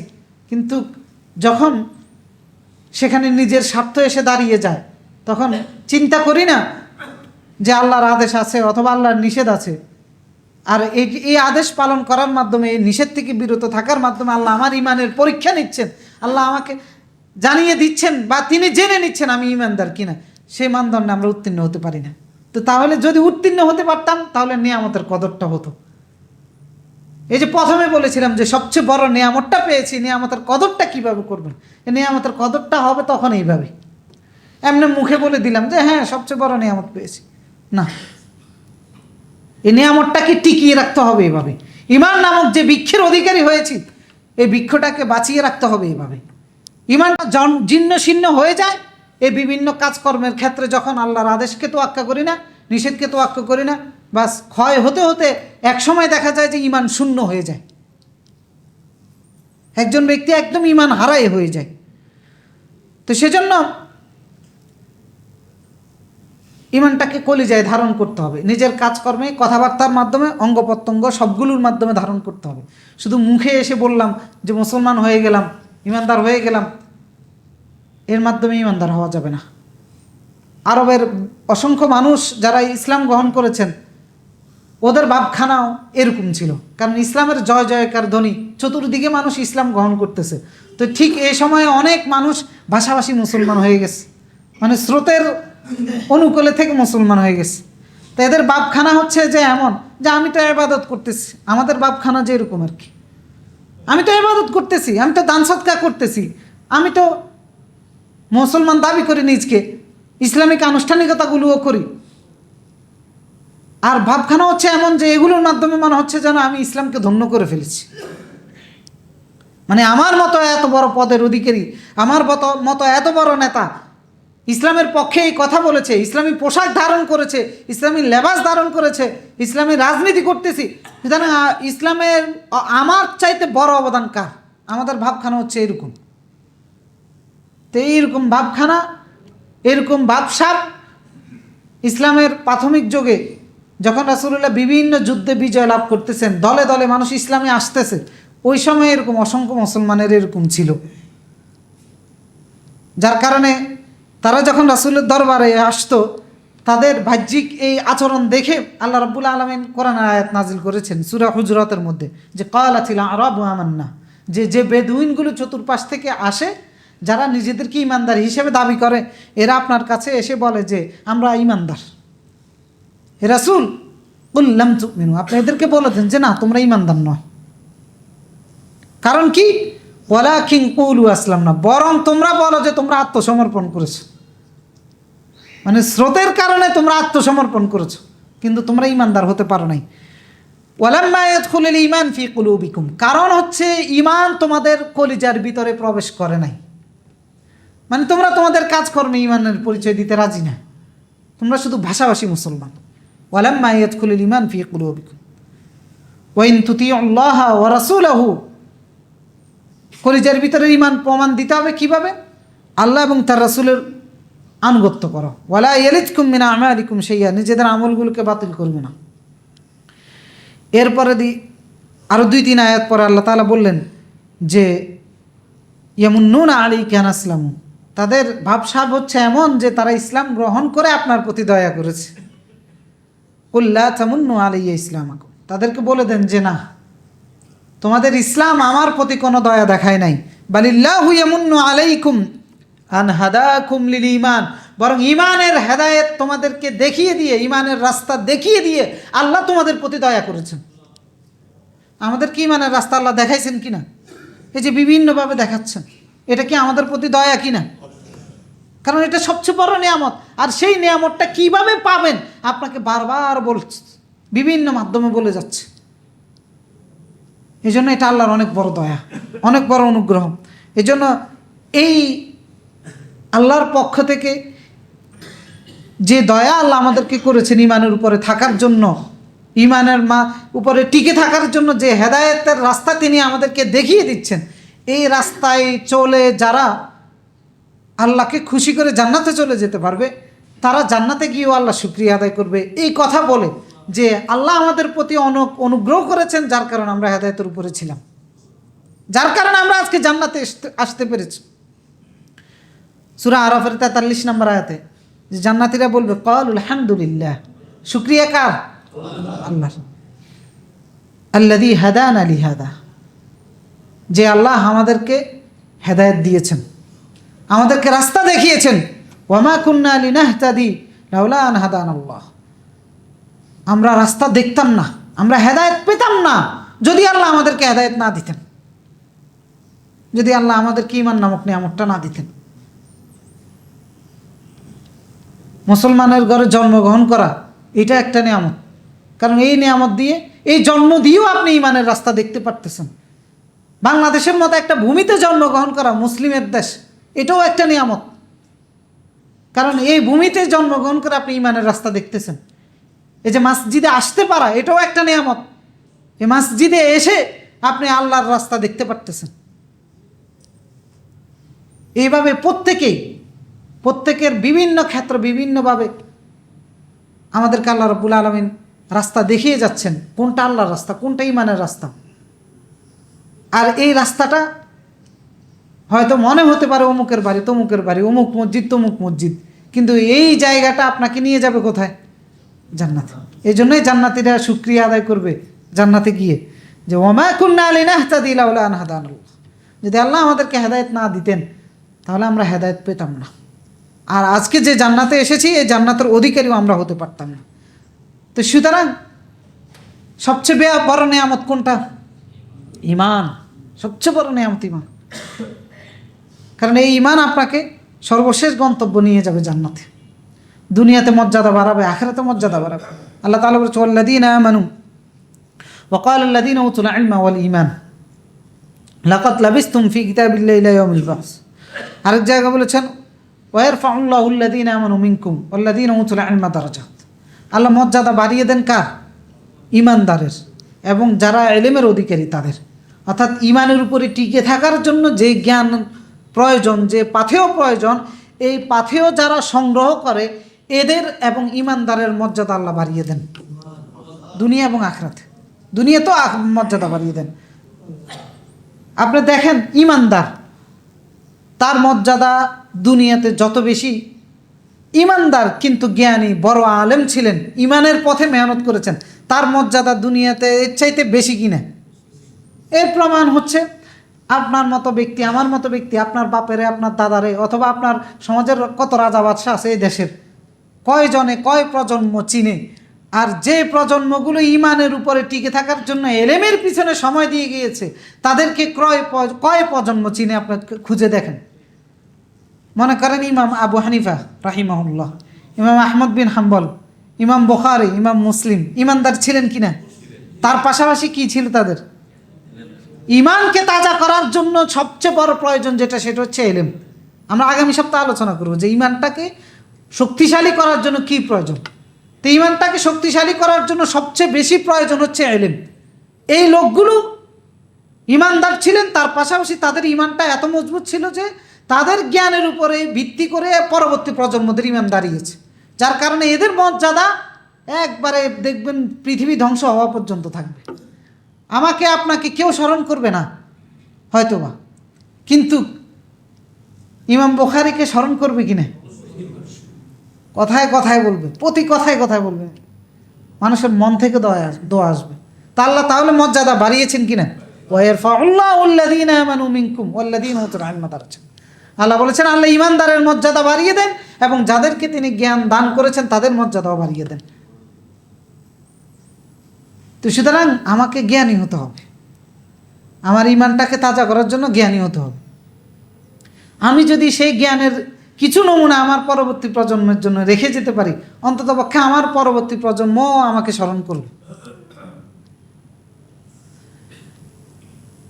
কিন্তু যখন সেখানে নিজের স্বার্থ এসে দাঁড়িয়ে যায় তখন চিন্তা করি না যে আল্লাহর আদেশ আছে অথবা আল্লাহর নিষেধ আছে, আর এই আদেশ পালন করার মাধ্যমে, এই নিষেধ থেকে বিরত থাকার মাধ্যমে আল্লাহ আমার ইমানের পরীক্ষা নিচ্ছেন, আল্লাহ আমাকে জানিয়ে দিচ্ছেন বা তিনি জেনে নিচ্ছেন আমি ইমানদার কিনা। সেই মানদণ্ডে আমরা উত্তীর্ণ হতে পারি না। তো তাহলে যদি উত্তীর্ণ হতে পারতাম তাহলে নিয়ামতের কদরটা হতো। এই যে প্রথমে বলেছিলাম যে সবচেয়ে বড় নিয়ামতটা পেয়েছি, নিয়ামতের কদরটা কিভাবে করবেন? এই নিয়ামতের কদরটা হবে তখন এইভাবে, এমনি মুখে বলে দিলাম যে হ্যাঁ সবচেয়ে বড় নিয়ামত পেয়েছি, না, এই নিয়ামতটাকে টিকিয়ে রাখতে হবে এভাবে। ঈমান নামক যে বৃক্ষের অধিকারী হয়েছি, এই বৃক্ষটাকে বাঁচিয়ে রাখতে হবে এভাবে। ঈমানটা জীর্ণ শীর্ণ হয়ে যায় এই বিভিন্ন কাজকর্মের ক্ষেত্রে, যখন আল্লাহর আদেশকে তোয়াক্কা করি না, নিষেধকে তোয়াক্কা করি না, বাস ক্ষয় হতে হতে এক সময় দেখা যায় যে ঈমান শূন্য হয়ে যায়, একজন ব্যক্তি একদম ঈমান হারাই হয়ে যায়। তো সেজন্য ঈমানটাকে কলিজায় ধারণ করতে হবে, নিজের কাজকর্মে, কথাবার্তার মাধ্যমে, অঙ্গ প্রত্যঙ্গ সবগুলোর মাধ্যমে ধারণ করতে হবে। শুধু মুখে এসে বললাম যে মুসলমান হয়ে গেলাম, ঈমানদার হয়ে গেলাম, এর মাধ্যমে ঈমানদার হওয়া যাবে না। আরবের অসংখ্য মানুষ যারা ইসলাম গ্রহণ করেছেন ওদের ভাবখানাও এরকম ছিল, কারণ ইসলামের জয় জয়কার ধ্বনি, চতুর্দিকে মানুষ ইসলাম গ্রহণ করতেছে। তো ঠিক এই সময়ে অনেক মানুষ ভাষাভাষী মুসলমান হয়ে গেছে, মানে স্রোতের অনুকূলে থেকে মুসলমান হয়ে গেছে। তো এদের ভাবখানা হচ্ছে যে এমন যে আমি তো ইবাদত করতেছি, আমাদের ভাবখানা যে এরকম আর কি, আমি তো ইবাদত করতেছি, আমি তো দান সদকা করতেছি, আমি তো মুসলমান দাবি করি নিজকে, ইসলামিক আনুষ্ঠানিকতাগুলোও করি, আর ভাবখানা হচ্ছে এমন যে এগুলোর মাধ্যমে মনে হচ্ছে যেন আমি ইসলামকে ধন্য করে ফেলেছি। মানে আমার মতো এত বড় পদের অধিকারী, আমার মতো এত বড় নেতা ইসলামের পক্ষে এই কথা বলেছে, ইসলামী পোশাক ধারণ করেছে, ইসলামী লেবাস ধারণ করেছে, ইসলামী রাজনীতি করতেছি, সুতরাং ইসলামের আমার চাইতে বড় অবদান কার? আমাদের ভাবখানা হচ্ছে এরকম। তো এইরকম ভাবখানা, এরকম ভাবসাব ইসলামের প্রাথমিক যুগে যখন রাসূলুল্লাহ বিভিন্ন যুদ্ধে বিজয় লাভ করতেছেন, দলে দলে মানুষ ইসলামে আসতেছে, ওই সময় এরকম অসংখ্য মুসলমানের এরকম ছিল, যার কারণে তারা যখন রাসূলের দরবারে আসতো তাদের বাহ্যিক এই আচরণ দেখে আল্লাহ রাব্বুল আলামিন কোরআনের আয়াত নাজিল করেছেন সূরা হুজরাতের মধ্যে, যে ক্বালাতিল আরাবু আমান্না, যে বেদুইনগুলো চতুর্পাশ থেকে আসে, যারা নিজেদেরকে ঈমানদার হিসেবে দাবি করে, এরা আপনার কাছে এসে বলে যে আমরা ঈমানদার। হে রাসূল কুল লাম তুমিনু, আপনি এদেরকে বলে দেন যে না, তোমরা ঈমানদার নয়। কারণ কি? ওয়ালাকিন কুলু আসলামনা, বরং তোমরা বলো যে তোমরা আত্মসমর্পণ করেছো, মানে স্রোতের কারণে তোমরা আত্মসমর্পণ করেছো, কিন্তু তোমরা ঈমানদার হতে পারো নাই। ওয়ালাম্মা ইয়াদখুলুল ঈমান ফি কুলুবিকুম, কারণ হচ্ছে ঈমান তোমাদের কলিজার ভিতরে প্রবেশ করে নাই, মানে তোমরা তোমাদের কাজকর্মে ঈমানের পরিচয় দিতে রাজি না, তোমরা শুধু ভাষাভাষী মুসলমান। ওয়ালাম্মা ইয়াদখুলুল ঈমান ফি কুলুবিকুম ওয়া ইন তুতিউল্লাহা ওয়া রাসূলাহু, কলিজার ভিতরে ঈমান প্রমাণ দিতে হবে কিভাবে? আল্লাহ এবং তার রাসূলের আনুগত্য করো। ওয়ালা ইয়ালিদকুম মিন আমালিকুম শাইআ, নিজেদের আমলগুলোকে বাতিল করবে না। এরপরে আরও 2-3 আয়াত পরে আল্লাহ তাআলা বললেন যে ইয়ামুন্নুনা আলাইকা আন আসলামু, তাদের ভাবসাব হচ্ছে এমন যে তারা ইসলাম গ্রহণ করে আপনার প্রতি দয়া করেছে। কুল লা তামুন্নু আলাইয়া ইসলামাকুম, তাদেরকে বলে দেন যে না, তোমাদের ইসলাম আমার প্রতি কোনো দয়া দেখায় নাই। বালিল্লাহু ইয়ামুন্নু আলাইকুম আন হাদাকুম লিল ঈমান, বরং ঈমানের হেদায়েত তোমাদেরকে দেখিয়ে দিয়ে, ঈমানের রাস্তা দেখিয়ে দিয়ে আল্লাহ তোমাদের প্রতি দয়া করেছেন। আমাদের কি ঈমানের রাস্তা আল্লাহ দেখাইছেন কিনা? এই যে বিভিন্নভাবে দেখাচ্ছেন, এটা কি আমাদের প্রতি দয়া কিনা? কারণ এটা সবচেয়ে বড় নিয়ামত। আর সেই নিয়ামতটা কিভাবে পাবেন আপনাকে বারবার বলছে, বিভিন্ন মাধ্যমে বলে যাচ্ছে। এই জন্য এটা আল্লাহর অনেক বড় দয়া, অনেক বড় অনুগ্রহ। এই জন্য এই আল্লাহর পক্ষ থেকে যে দয়া আল্লাহ আমাদেরকে করেছেন ইমানের উপরে থাকার জন্য, ইমানের উপরে টিকে থাকার জন্য যে হেদায়েতের রাস্তা তিনি আমাদেরকে দেখিয়ে দিচ্ছেন, এই রাস্তায় চলে যারা আল্লাহকে খুশি করে জান্নাতে চলে যেতে পারবে, তারা জান্নাতে গিয়েও আল্লাহ শুকরিয়া আদায় করবে এই কথা বলে যে আল্লাহ আমাদের প্রতি অনুগ্রহ করেছেন, যার কারণে আমরা হেদায়েতের উপরে ছিলাম, যার কারণে আমরা আজকে জান্নাতে আসতে পেরেছি। সূরা আরাফের 43 নম্বর আয়াতে যে জান্নাতীরা বলবে ক্বালুল হামদুলিল্লাহ, শুকরিয়া কার? আল্লাহর। আল্লাযী হাদানা লিহাদা, যে আল্লাহ আমাদেরকে হেদায়েত দিয়েছেন, আমাদেরকে রাস্তা দেখিয়েছেন। ওয়ামা কুন্না লিনাহতাদি লাউলা আন হাদানাল্লাহ, আমরা রাস্তা দেখতাম না, আমরা হেদায়েত পেতাম না যদি আল্লাহ আমাদেরকে হেদায়েত না দিতেন, যদি আল্লাহ আমাদেরকে ঈমান নামক নিয়ামতটা না দিতেন। মুসলমানের ঘরে জন্মগ্রহণ করা এটা একটা নিয়ামত, কারণ এই নিয়ামত দিয়ে, এই জন্ম দিয়েও আপনি ঈমানের রাস্তা দেখতে পারতেছেন। বাংলাদেশের মতো একটা ভূমিতে জন্মগ্রহণ করা, মুসলিমের দেশ, এটাও একটা নিয়ামত, কারণ এই ভূমিতে জন্মগ্রহণ করে আপনি ঈমানের রাস্তা দেখতেছেন। এই যে মসজিদে আসতে পারা, এটাও একটা নিয়ামত। এই মসজিদে এসে আপনি আল্লাহর রাস্তা দেখতে পারতেছেন। এইভাবে প্রত্যেকের বিভিন্ন ক্ষেত্র বিভিন্নভাবে আমাদেরকে আল্লাহ রাব্বুল আলামিন রাস্তা দেখিয়ে যাচ্ছেন, কোনটা আল্লাহর রাস্তা, কোনটা ঈমানের রাস্তা। আর এই রাস্তাটা হয়তো মনে হতে পারে অমুকের বাড়ি তমুকের বাড়ি, অমুক মসজিদ তমুক মসজিদ, কিন্তু এই জায়গাটা আপনাকে নিয়ে যাবে কোথায়? জান্নাতে। এই জন্যই জান্নাতীরা শুকরিয়া আদায় করবে জান্নাতে গিয়ে যে ওয়ামা কুন্না লিনাহতাদি লাউলা আন হাদানাল্লাহ, যদি আল্লাহ আমাদেরকে হেদায়েত না দিতেন তাহলে আমরা হেদায়েত পেতাম না। আর আজকে যে জান্নাতে এসেছি, এই জান্নাতের অধিকারীও আমরা হতে পারতাম না। তো সুতরাং সবচেয়ে বড় নিয়ামত কোনটা? ঈমান। সবচেয়ে বড় নিয়ামত ঈমান, কারণ এই ঈমান আপনাকে সর্বশেষ গন্তব্য নিয়ে যাবে জান্নাতে। দুনিয়াতে মর্যাদা বাড়াবে, আখিরাতে মর্যাদা বাড়াবে। আল্লাহ তাআলা বলেছেন ওয়াল্লাযীনা আমানু ওয়া ক্বালাল্লাযীনা উতুল ইলমা ওয়াল ঈমান লাকাদ লাবিসতুম ফি কিতাবিল্লাহি ইলা ইয়াউমিল বাস। আরেক জায়গায় বলেছেন ওয়া ইয়ারফাউল্লাহুল্লাযীনা আমানু মিনকুম ওয়াল্লাযীনা উতুল ইলমা দারাজাত। আল্লাহ মর্যাদা বাড়িয়ে দেন কার? ঈমানদারের এবং যারা ইলমের অধিকারী তাদের। অর্থাৎ ঈমানের উপরে টিকে থাকার জন্য যে জ্ঞান প্রয়োজন, যে পাথেয় প্রয়োজন, এই পাথেয় যারা সংগ্রহ করে এদের এবং ঈমানদারের মর্যাদা আল্লাহ বাড়িয়ে দেন দুনিয়া এবং আখিরাতে। দুনিয়া তো মর্যাদা বাড়িয়ে দেন। আপনি দেখেন ঈমানদার, তার মর্যাদা দুনিয়াতে যত বেশি, ঈমানদার কিন্তু জ্ঞানী বড় আলেম ছিলেন, ঈমানের পথে মেহনত করেছেন, তার মর্যাদা দুনিয়াতে এর চাইতে বেশি কিনা। এর প্রমাণ হচ্ছে আপনার মতো ব্যক্তি, আমার মতো ব্যক্তি, আপনার বাপেরে, আপনার দাদারে, অথবা আপনার সমাজের কত রাজা বাদশাহ আছে এই দেশের, কয়জনে কয় প্রজন্ম চিনে। আর যে প্রজন্মগুলো ঈমানের উপরে টিকে থাকার জন্য এলেমের পিছনে সময় দিয়ে গিয়েছে, তাদেরকে কয় প্রজন্ম চিনে আপনার খুঁজে দেখেন। মনে করেন ইমাম আবু হানিফা রাহিমাহুল্লাহ, ইমাম আহমদ বিন হাম্বল, ইমাম বুখারী, ইমাম মুসলিম ঈমানদার ছিলেন কিনা? তার পাশাপাশি কি ছিল তাদের? ঈমানকে তাজা করার জন্য সবচেয়ে বড় প্রয়োজন যেটা, সেটা হচ্ছে ইলম। আমরা আগামী সপ্তাহে আলোচনা করব যে ঈমানটাকে শক্তিশালী করার জন্য কি প্রয়োজন। তো ঈমানটাকে শক্তিশালী করার জন্য সবচেয়ে বেশি প্রয়োজন হচ্ছে ইলম। এই লোকগুলো ঈমানদার ছিলেন, তার পাশাপাশি তাদের ঈমানটা এত মজবুত ছিল যে তাদের জ্ঞানের উপরে ভিত্তি করে পরবর্তী প্রজন্মদের ঈমান দাঁড়িয়েছে, যার কারণে এদের মর্যাদা একবারে দেখবেন পৃথিবী ধ্বংস হওয়া পর্যন্ত থাকবে। আমাকে আপনাকে কেউ স্মরণ করবে না হয়তোবা, কিন্তু ইমাম বুখারীকে স্মরণ করবে কিনা? কথায় কথায় বলবে, প্রতি কথায় কথায় বলবে, মানুষের মন থেকে দোয়া আসবে। তা আল্লাহ তাহলে মর্যাদা বাড়িয়েছেন কিনা? ওয়া ইয়ারফাউল্লাহুল্লাযীনা আমানু মিনকুম ওয়াল্লাযীনা উতুল ইলমা দারাজাত। আল্লাহ বলেছেন আল্লাহ ঈমানদারের মর্যাদা বাড়িয়ে দেন এবং যাদেরকে তিনি জ্ঞান দান করেছেন তাদের মর্যাদাও বাড়িয়ে দেন। তো সুতরাং আমাকে জ্ঞানী হতে হবে, আমার ঈমানটাকে তাজা করার জন্য জ্ঞানী হতে হবে। আমি যদি সেই জ্ঞানের কিছু নমুনা আমার পরবর্তী প্রজন্মের জন্য রেখে যেতে পারি, অন্ততপক্ষে আমার পরবর্তী প্রজন্ম আমাকে স্মরণ করবে।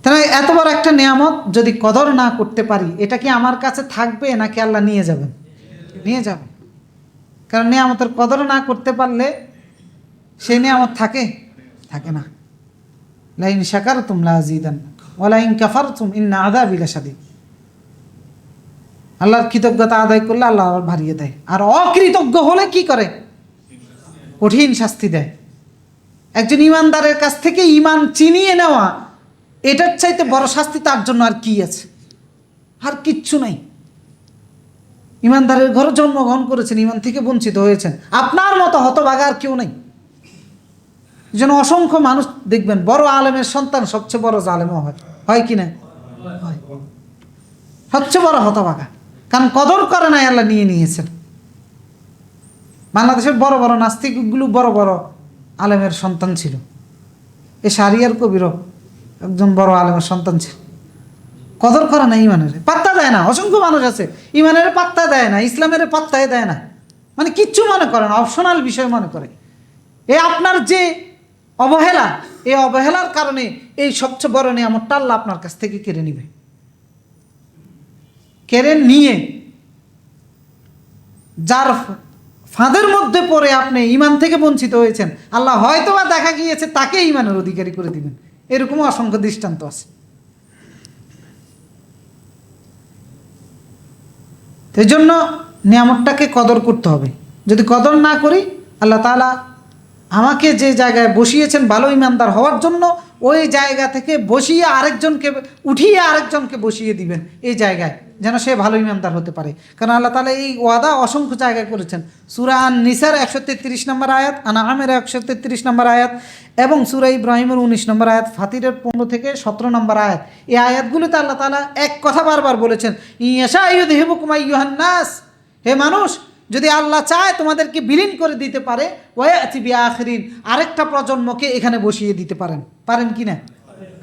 তাহলে এত বড় একটা নিয়ামত যদি কদর না করতে পারি, এটা কি আমার কাছে থাকবে নাকি আল্লাহ নিয়ে যাবেন? নিয়ে যাবেন। কারণ নিয়ামতের কদর না করতে পারলে সেই নিয়ামত থাকে না। লাইন শাকারতুম লাযীদান্নাকুম ওয়া লাইন কাফারতুম ইন্না আযাবি লাশাদীদ। আল্লাহর কৃতজ্ঞতা আদায় করলে আল্লাহ আবার বাড়িয়ে দেয়, আর অকৃতজ্ঞ হলে কি করে? কঠিন শাস্তি দেয়। একজন ইমানদারের কাছ থেকে ইমান চিনিয়ে নেওয়া, এটার চাইতে বড় শাস্তি তার জন্য আর কি আছে? আর কিচ্ছু নাই। ইমানদারের ঘরে জন্মগ্রহণ করেছেন, ইমান থেকে বঞ্চিত হয়েছেন, আপনার মতো হতভাগা আর কেউ নেই। যেন অসংখ্য মানুষ দেখবেন, বড় আলেমের সন্তান সবচেয়ে বড় জালেমও হয় কি না? হয়। সবচেয়ে বড় হতভাগা, কারণ কদর করে নাই, আল্লাহ নিয়ে নিয়েছেন। বাংলাদেশের বড় বড় নাস্তিকগুলো বড় বড় আলেমের সন্তান ছিল। এ শাহরিয়ার কবিরও একজন বড় আলেমের সন্তান ছিল। কদর করে না, ইমানের পাত্তা দেয় না। অসংখ্য মানুষ আছে ইমানের পাত্তা দেয় না, ইসলামের পাত্তাই দেয় না, মানে কিচ্ছু মনে করে না, অপশনাল বিষয় মনে করে। আপনার যে অবহেলা, এই অবহেলার কারণে এই সবচেয়ে বড় নিয়ামতটা আল্লাহ আপনার কাছ থেকে কেড়ে নিবে। কেড়ে নিয়ে যার ফাঁদের মধ্যে পড়ে আপনি ইমান থেকে বঞ্চিত হয়েছেন, আল্লাহ হয়তো বা দেখা গিয়েছে তাকে ইমানের অধিকারী করে দিবেন। এরকমও অসংখ্য দৃষ্টান্ত আছে। এই জন্য নিয়ামতটাকে কদর করতে হবে। যদি কদর না করি, আল্লাহ তাআলা আমাকে যে জায়গায় বসিয়েছেন ভালো ইমানদার হওয়ার জন্য, ওই জায়গা থেকে বসিয়ে উঠিয়ে আরেকজনকে বসিয়ে দিবেন এই জায়গায়, যেন সে ভালো ইমানদার হতে পারে। কারণ আল্লাহ তাআলা এই ওয়াদা অসংখ্য জায়গায় করেছেন। সূরা আন-নিসার 133 নম্বর আয়াত, আনআমের 133 নম্বর আয়াত, এবং সূরা ইব্রাহিমের 19 নম্বর আয়াত, ফাতিরের 15 থেকে 17 নম্বর আয়াত। এই আয়াতগুলোতে আল্লাহ তাআলা এক কথা বারবার বলেছেন, ইয়াশা ইউযহিবুকুম আইয়ুহান নাস, হে মানুষ, যদি আল্লাহ চায় তোমাদেরকে বিলীন করে দিতে পারে, ওয়ায়াতি বিআখিরিন, আরেকটা প্রজন্মকে এখানে বসিয়ে দিতে পারেন কি না?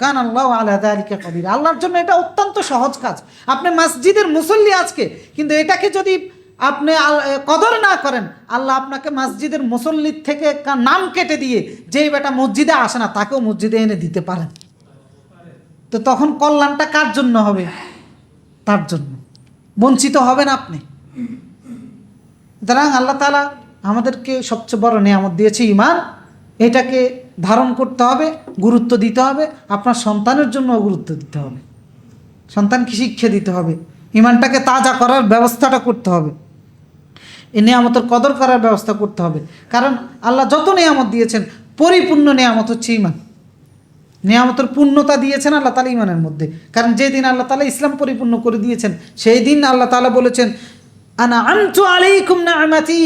কান আল্লাহু আলা যালিকা কাদির। আল্লাহর জন্য এটা অত্যন্ত সহজ কাজ। আপনি মসজিদের মুসল্লি আজকে, কিন্তু এটাকে যদি আপনি কদর না করেন, আল্লাহ আপনাকে মসজিদের মুসল্লির থেকে নাম কেটে দিয়ে যেই বেটা মসজিদে আসে না তাকেও মসজিদে এনে দিতে পারেন। তো তখন কল্যাণটা কার জন্য হবে? তার জন্য। বঞ্চিত হবেন আপনি। সুতরাং আল্লাহ তাআলা আমাদেরকে সবচেয়ে বড় নিয়ামত দিয়েছে ঈমান। এটাকে ধারণ করতে হবে, গুরুত্ব দিতে হবে। আপনার সন্তানের জন্য গুরুত্ব দিতে হবে, সন্তানকে শিক্ষা দিতে হবে, ঈমানটাকে তাজা করার ব্যবস্থাটা করতে হবে, এই নিয়ামতের কদর করার ব্যবস্থা করতে হবে। কারণ আল্লাহ যত নিয়ামত দিয়েছেন, পরিপূর্ণ নিয়ামত হচ্ছে ঈমান। নিয়ামতের পূর্ণতা দিয়েছেন আল্লাহ তাআলা ঈমানের মধ্যে। কারণ যেদিন আল্লাহ তাআলা ইসলাম পরিপূর্ণ করে দিয়েছেন, সেই দিন আল্লাহ তাআলা বলেছেন, আনআমতু আলাইকুম নি'মাতি,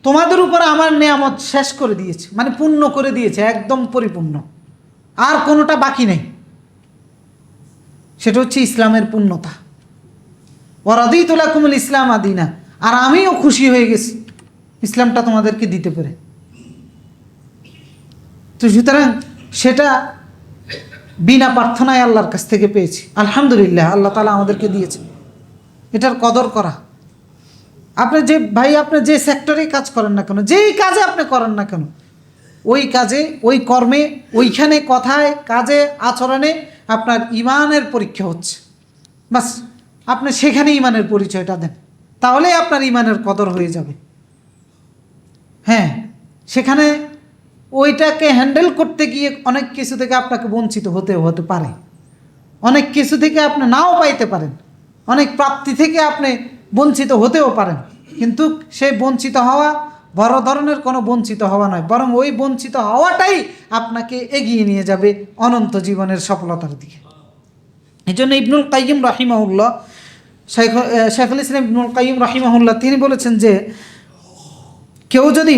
তোমাদের উপর আমার নিয়ামত শেষ করে দিয়েছে, মানে পূর্ণ করে দিয়েছে, একদম পরিপূর্ণ, আর কোনোটা বাকি নেই। সেটা হচ্ছে ইসলামের পূর্ণতা। ওয়া রাদিতু লাকুমুল ইসলাম দীনা, আর আমিও খুশি হয়ে গেছি ইসলামটা তোমাদেরকে দিতে পেরে। তো সুতরাং সেটা বিনা প্রার্থনায় আল্লাহর কাছ থেকে পেয়েছি, আলহামদুলিল্লাহ, আল্লাহ তাআলা আমাদেরকে দিয়েছে। এটার কদর করা। আপনি যে সেক্টরেই কাজ করেন না কেন, যেই কাজে আপনি করেন না কেন, ওই কাজে, ওই কর্মে, ওইখানে কথায়, কাজে, আচরণে আপনার ঈমানের পরীক্ষা হচ্ছে। বাস আপনি সেখানে ঈমানের পরিচয়টা দেন, তাহলেই আপনার ঈমানের কদর হয়ে যাবে। হ্যাঁ, সেখানে ওইটাকে হ্যান্ডেল করতে গিয়ে অনেক কিছু থেকে আপনাকে বঞ্চিত হতে পারে, অনেক কিছু থেকে আপনি নাও পাইতে পারেন, অনেক প্রাপ্তি থেকে আপনি বঞ্চিত হতেও পারেন। কিন্তু সেই বঞ্চিত হওয়া বড় ধরনের কোনো বঞ্চিত হওয়া নয়, বরং ওই বঞ্চিত হওয়াটাই আপনাকে এগিয়ে নিয়ে যাবে অনন্ত জীবনের সফলতার দিকে। এই জন্য ইবনুল কাইয়িম রাহিমাহুল্লাহ, শাইখুল ইসলাম ইবনুল কাইয়িম রাহিমাহুল্লাহ, তিনি বলেছেন যে কেউ যদি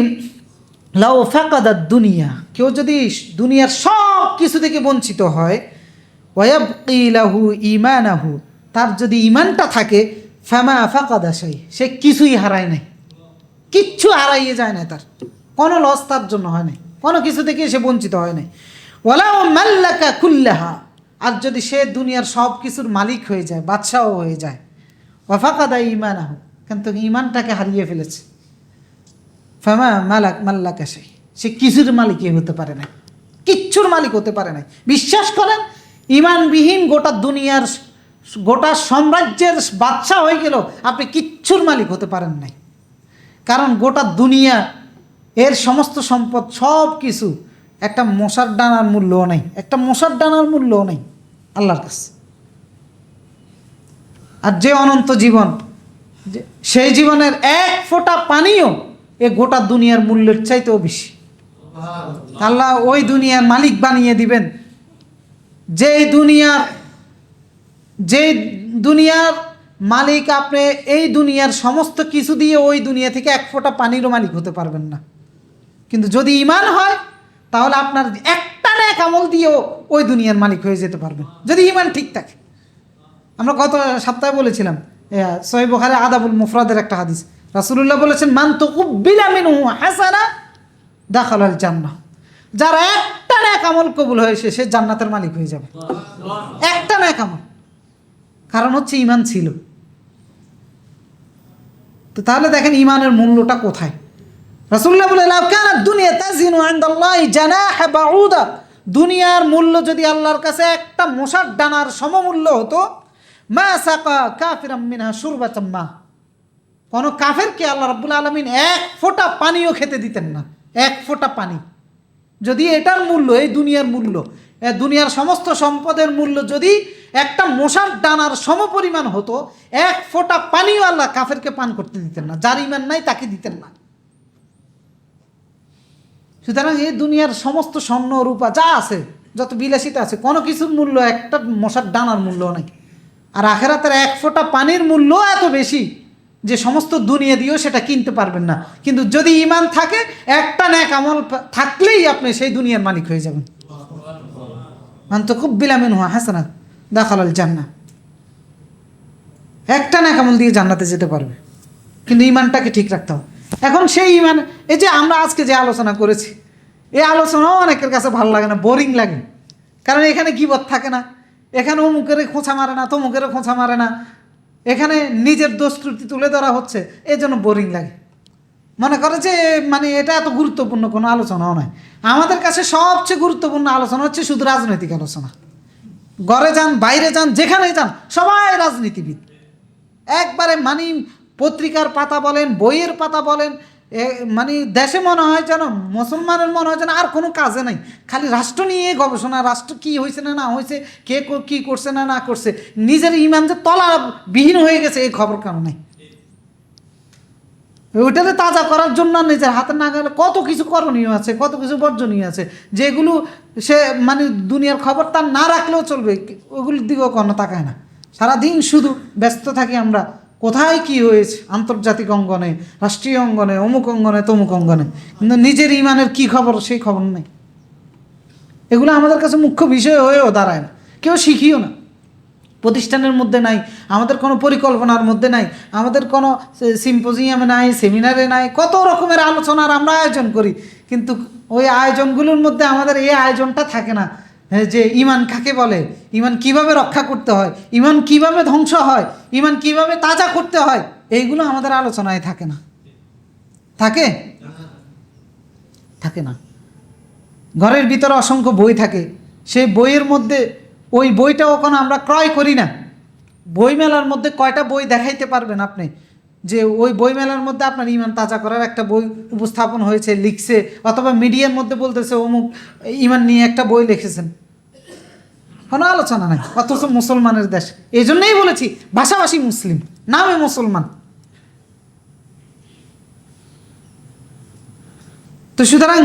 লাউ ফাকাদাদ দুনিয়া, কেউ যদি দুনিয়ার সব কিছু থেকে বঞ্চিত হয়, ওয়ায়াবকি লাহু ঈমানাহু, তার যদি ঈমানটা থাকে, ফামা ফাকাদা শাই, সে কিছুই হারায় নাই, কিচ্ছু হারাইয়ে যায় না, তার কোনো লস তার জন্য হয় নাই, কোনো কিছু থেকে সে বঞ্চিত হয় নাই। ওয়ালাউ মাল্লাকা কুল্লাহা, আর যদি সে দুনিয়ার সব কিছুর মালিক হয়ে যায়, বাদশাও হয়ে যায়, ওয়া ফাকাদা ঈমানাহু, কিন্তু ইমানটাকে হারিয়ে ফেলেছে। ফামা মাল্লাকা সে কিছুর মালিকই হতে পারে না, কিচ্ছুর মালিক হতে পারে না। বিশ্বাস করেন, ইমানবিহীন গোটা দুনিয়ার গোটা সাম্রাজ্যের বাদশা হয়ে গেল, আপনি কিচ্ছুর মালিক হতে পারেন নাই। কারণ গোটা দুনিয়া এর সমস্ত সম্পদ সব কিছু একটা মশার ডানার মূল্যও নেই, একটা মশার ডানার মূল্যও নেই আল্লাহর কাছে। আর যে অনন্ত জীবন, সেই জীবনের এক ফোঁটা পানিও এ গোটা দুনিয়ার মূল্যের চাইতেও বেশি। আল্লাহ ওই দুনিয়ার মালিক বানিয়ে দিবেন, যে দুনিয়ার মালিক আপনি এই দুনিয়ার সমস্ত কিছু দিয়ে ওই দুনিয়া থেকে এক ফোঁটা পানিরও মালিক হতে পারবেন না। কিন্তু যদি ঈমান হয় তাহলে আপনার একটা নেক আমল দিয়েও ওই দুনিয়ার মালিক হয়ে যেতে পারবেন, যদি ঈমান ঠিক থাকে। আমরা গত সপ্তাহে বলেছিলাম সহিহ বুখারী আদাবুল মুফরাদের একটা হাদিস, রাসূলুল্লাহ বলেছেন, মান তুকবিলা মিনহু হাসানা দাখালাল জান্নাহ। যার একটা নেক আমল কবুল হয়েছে সে জান্নাতের মালিক হয়ে যাবে, একটা নেক আমল। কারণ হচ্ছে ঈমান ছিল। তো তাহলে দেখেন ঈমানের মূল্যটা কোথায়। রাসূলুল্লাহ বলে, লাউ কানাত দুনিয়া তাজিনু ইনদাল্লাহি জানাহা বাউদা, দুনিয়ার মূল্য যদি আল্লাহর কাছে একটা মশার ডানার সমমূল্য হতো, মা সাকা কাফিরাম মিনহা শুরবাতাম মা, কোন কাফেরকে আল্লাহ রাব্বুল আলামিন এক ফোঁটা পানিও খেতে দিতেন না, এক ফোঁটা পানি। যদি এটার মূল্য, এই দুনিয়ার মূল্য, দুনিয়ার সমস্ত সম্পদের মূল্য যদি একটা মশার ডানার সমপরিমাণ হতো, এক ফোঁটা পানিও আল্লাহ কাফেরকে পান করতে দিতেন না, যার ঈমান নাই তাকে দিতেন না। সুতরাং এই দুনিয়ার সমস্ত স্বর্ণ রূপা যা আছে, যত বিলাসিতা আছে, কোনো কিছুর মূল্য একটা মশার ডানার মূল্য নাই। আর আখিরাতের এক ফোঁটা পানির মূল্য এত বেশি যে সমস্ত দুনিয়া দিয়েও সেটা কিনতে পারবেন না। কিন্তু যদি ঈমান থাকে, একটা নেক আমল থাকলেই আপনি সেই দুনিয়ার মালিক হয়ে যাবেন। মান তুকবিলা মিনহু হাসানা দাখালাল জান্নাহ, একটা নেক আমল দিয়ে জান্নাতে যেতে পারবে, কিন্তু ঈমানটাকে ঠিক রাখতে হবে। এখন সেই ঈমান, এই যে আমরা আজকে যে আলোচনা করেছি, এই আলোচনাও অনেকের কাছে ভালো লাগে না, বোরিং লাগে। কারণ এখানে গীবত থাকে না, এখানে অমুকের খোঁচা মারে না, তমুকেরও খোঁচা মারে না, এখানে নিজের দোষ ত্রুটি তুলে ধরা হচ্ছে, এই জন্য বোরিং লাগে। মনে করে যে মানে এটা এত গুরুত্বপূর্ণ কোনো আলোচনাও নয়। আমাদের কাছে সবচেয়ে গুরুত্বপূর্ণ আলোচনা হচ্ছে শুধু রাজনৈতিক আলোচনা। ঘরে যান, বাইরে যান, যেখানে যান, সবাই রাজনীতিবিদ। একবারে মানে পত্রিকার পাতা বলেন, বইয়ের পাতা বলেন, মানে দেশে মনে হয় যেন, মুসলমানের মনে হয় যেন আর কোনো কাজে নাই, খালি রাষ্ট্র নিয়ে গবেষণা, রাষ্ট্র কী হয়েছে না না হয়েছে, কে কী করছে না না করছে, নিজের ঈমান যে তলা বিহীন হয়ে গেছে এই খবর কারণ নাই। ওইটাতে তাজা করার জন্য নিজের হাতে না গেলে কত কিছু করণীয় আছে, কত কিছু বর্জনীয় আছে, যেগুলো সে মানে দুনিয়ার খবর তার না রাখলেও চলবে, ওগুলোর দিকেও কোনো তাকায় না। সারাদিন শুধু ব্যস্ত থাকি আমরা কোথায় কি হয়েছে, আন্তর্জাতিক অঙ্গনে, রাষ্ট্রীয় অঙ্গনে, অমুক অঙ্গনে, তমুক অঙ্গনে, কিন্তু নিজের ঈমানের কি খবর সেই খবর নেই। এগুলো আমাদের কাছে মুখ্য বিষয় হয়েও দাঁড়ায় না, কেউ শিখিও না, প্রতিষ্ঠানের মধ্যে নাই, আমাদের কোনো পরিকল্পনার মধ্যে নাই, আমাদের কোনো সিম্পোজিয়ামে নাই, সেমিনারে নাই, কত রকমের আলোচনার আমরা আয়োজন করি, কিন্তু ওই আয়োজনগুলোর মধ্যে আমাদের এই আয়োজনটা থাকে না যে ঈমান কাকে বলে, ঈমান কিভাবে রক্ষা করতে হয়, ঈমান কিভাবে ধ্বংস হয়, ঈমান কিভাবে তাজা করতে হয়, এইগুলো আমাদের আলোচনায় থাকে না। থাকে? থাকে না। ঘরের ভিতরে অসংখ্য বই থাকে, সেই বইয়ের মধ্যে ওই বইটাও কোনো আমরা ক্রয় করি না। বই মেলার মধ্যে কয়টা বই দেখাইতে পারবেন আপনি যে ওই বই মেলার মধ্যে আপনার ঈমান তাজা করার একটা বই উপস্থাপন হয়েছে, লিখছে, অথবা মিডিয়ার মধ্যে বলতেছে অমুক ঈমান নিয়ে একটা বই লিখেছেন? কোনো আলোচনা নাই। অথচ মুসলমানের দেশ, এই জন্যই বলেছি ভাষাভাষী মুসলিম, নামে মুসলমান। তো সুতরাং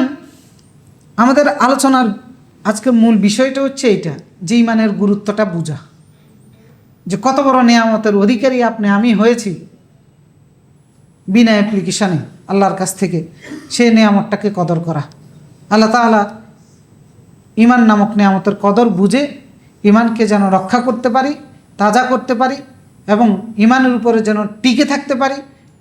আমাদের আলোচনার আজকের মূল বিষয়টা হচ্ছে এইটা, যে ঈমানের গুরুত্বটা বোঝা, যে কত বড় নেয়ামতের অধিকারী আপনি আমি হয়েছি বিনা অ্যাপ্লিকেশানে আল্লাহর কাছ থেকে, সেই নেয়ামতটাকে কদর করা। আল্লাহ তাআলা ঈমান নামক নেয়ামতের কদর বুঝে ঈমানকে যেন রক্ষা করতে পারি, তাজা করতে পারি, এবং ঈমানের উপরে যেন টিকে থাকতে পারি,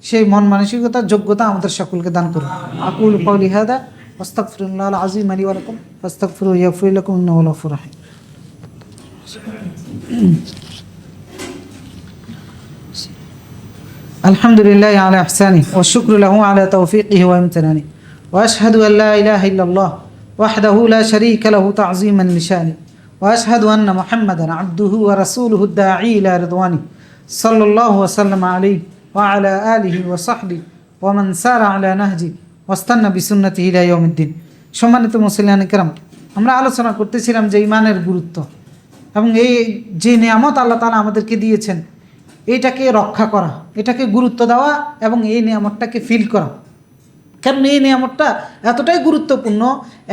সেই মন মানসিকতার যোগ্যতা আমাদের সকলকে দান করুন। আকুলু কওলি হাদা আস্তাগফিরুল্লাহল আযীম লি ওয়া লাকুম ফাস্তাগফিরুহু ইয়াগফির লাকুম ইন্নাহু হুয়াল গফুরুর রাহিম। الحمد لله على إحسانه والشكر له على توفيقه وامتنانه وأشهد أن لا إله إلا الله وحده لا شريك له تعظيما لشانه وأشهد أن محمدا عبده ورسوله الداعي إلى رضوانه صلى الله وسلم عليه وعلى آله وصحبه ومن سار على نهجه واستنى بسنته إلى يوم الدين সম্মানিত মুসলিয়ান کرام আমরা আলোচনা করতেছিলাম যে ঈমানের গুরুত্ব এবং এই যে নিয়ামত আল্লাহ তাআলা আমাদেরকে দিয়েছেন এটাকে রক্ষা করা, এটাকে গুরুত্ব দেওয়া এবং এই নিয়ামতটাকে ফিল করা। কারণ এই নিয়ামতটা এতটাই গুরুত্বপূর্ণ,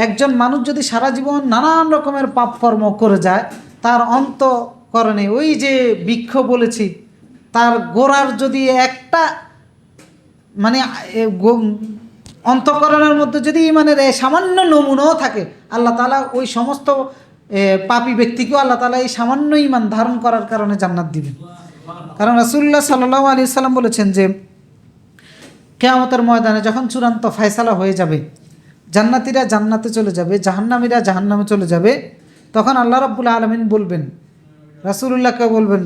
একজন মানুষ যদি সারা জীবন নানান রকমের পাপকর্ম করে যায়, তার অন্তঃকরণে ওই যে বৃক্ষ বলেছি, তার গোড়ার যদি একটা মানে অন্তঃকরণের মধ্যে যদি ইমানের সামান্য নমুনাও থাকে, আল্লাহ তাআলা ওই সমস্ত পাপী ব্যক্তিকেও আল্লাহ তাআলা এই সামান্য ইমান ধারণ করার কারণে জান্নাত দিবেন। কারণ রাসূলুল্লাহ সাল্লাল্লাহু আলাইহি সাল্লাম বলেছেন যে কিয়ামতের ময়দানে যখন চূড়ান্ত ফয়সালা হয়ে যাবে, জান্নাতীরা জান্নাতে চলে যাবে, জাহান্নামীরা জাহান্নামে চলে যাবে, তখন আল্লাহ রাব্বুল আলামিন বলবেন, রাসূলুল্লাহকে বলবেন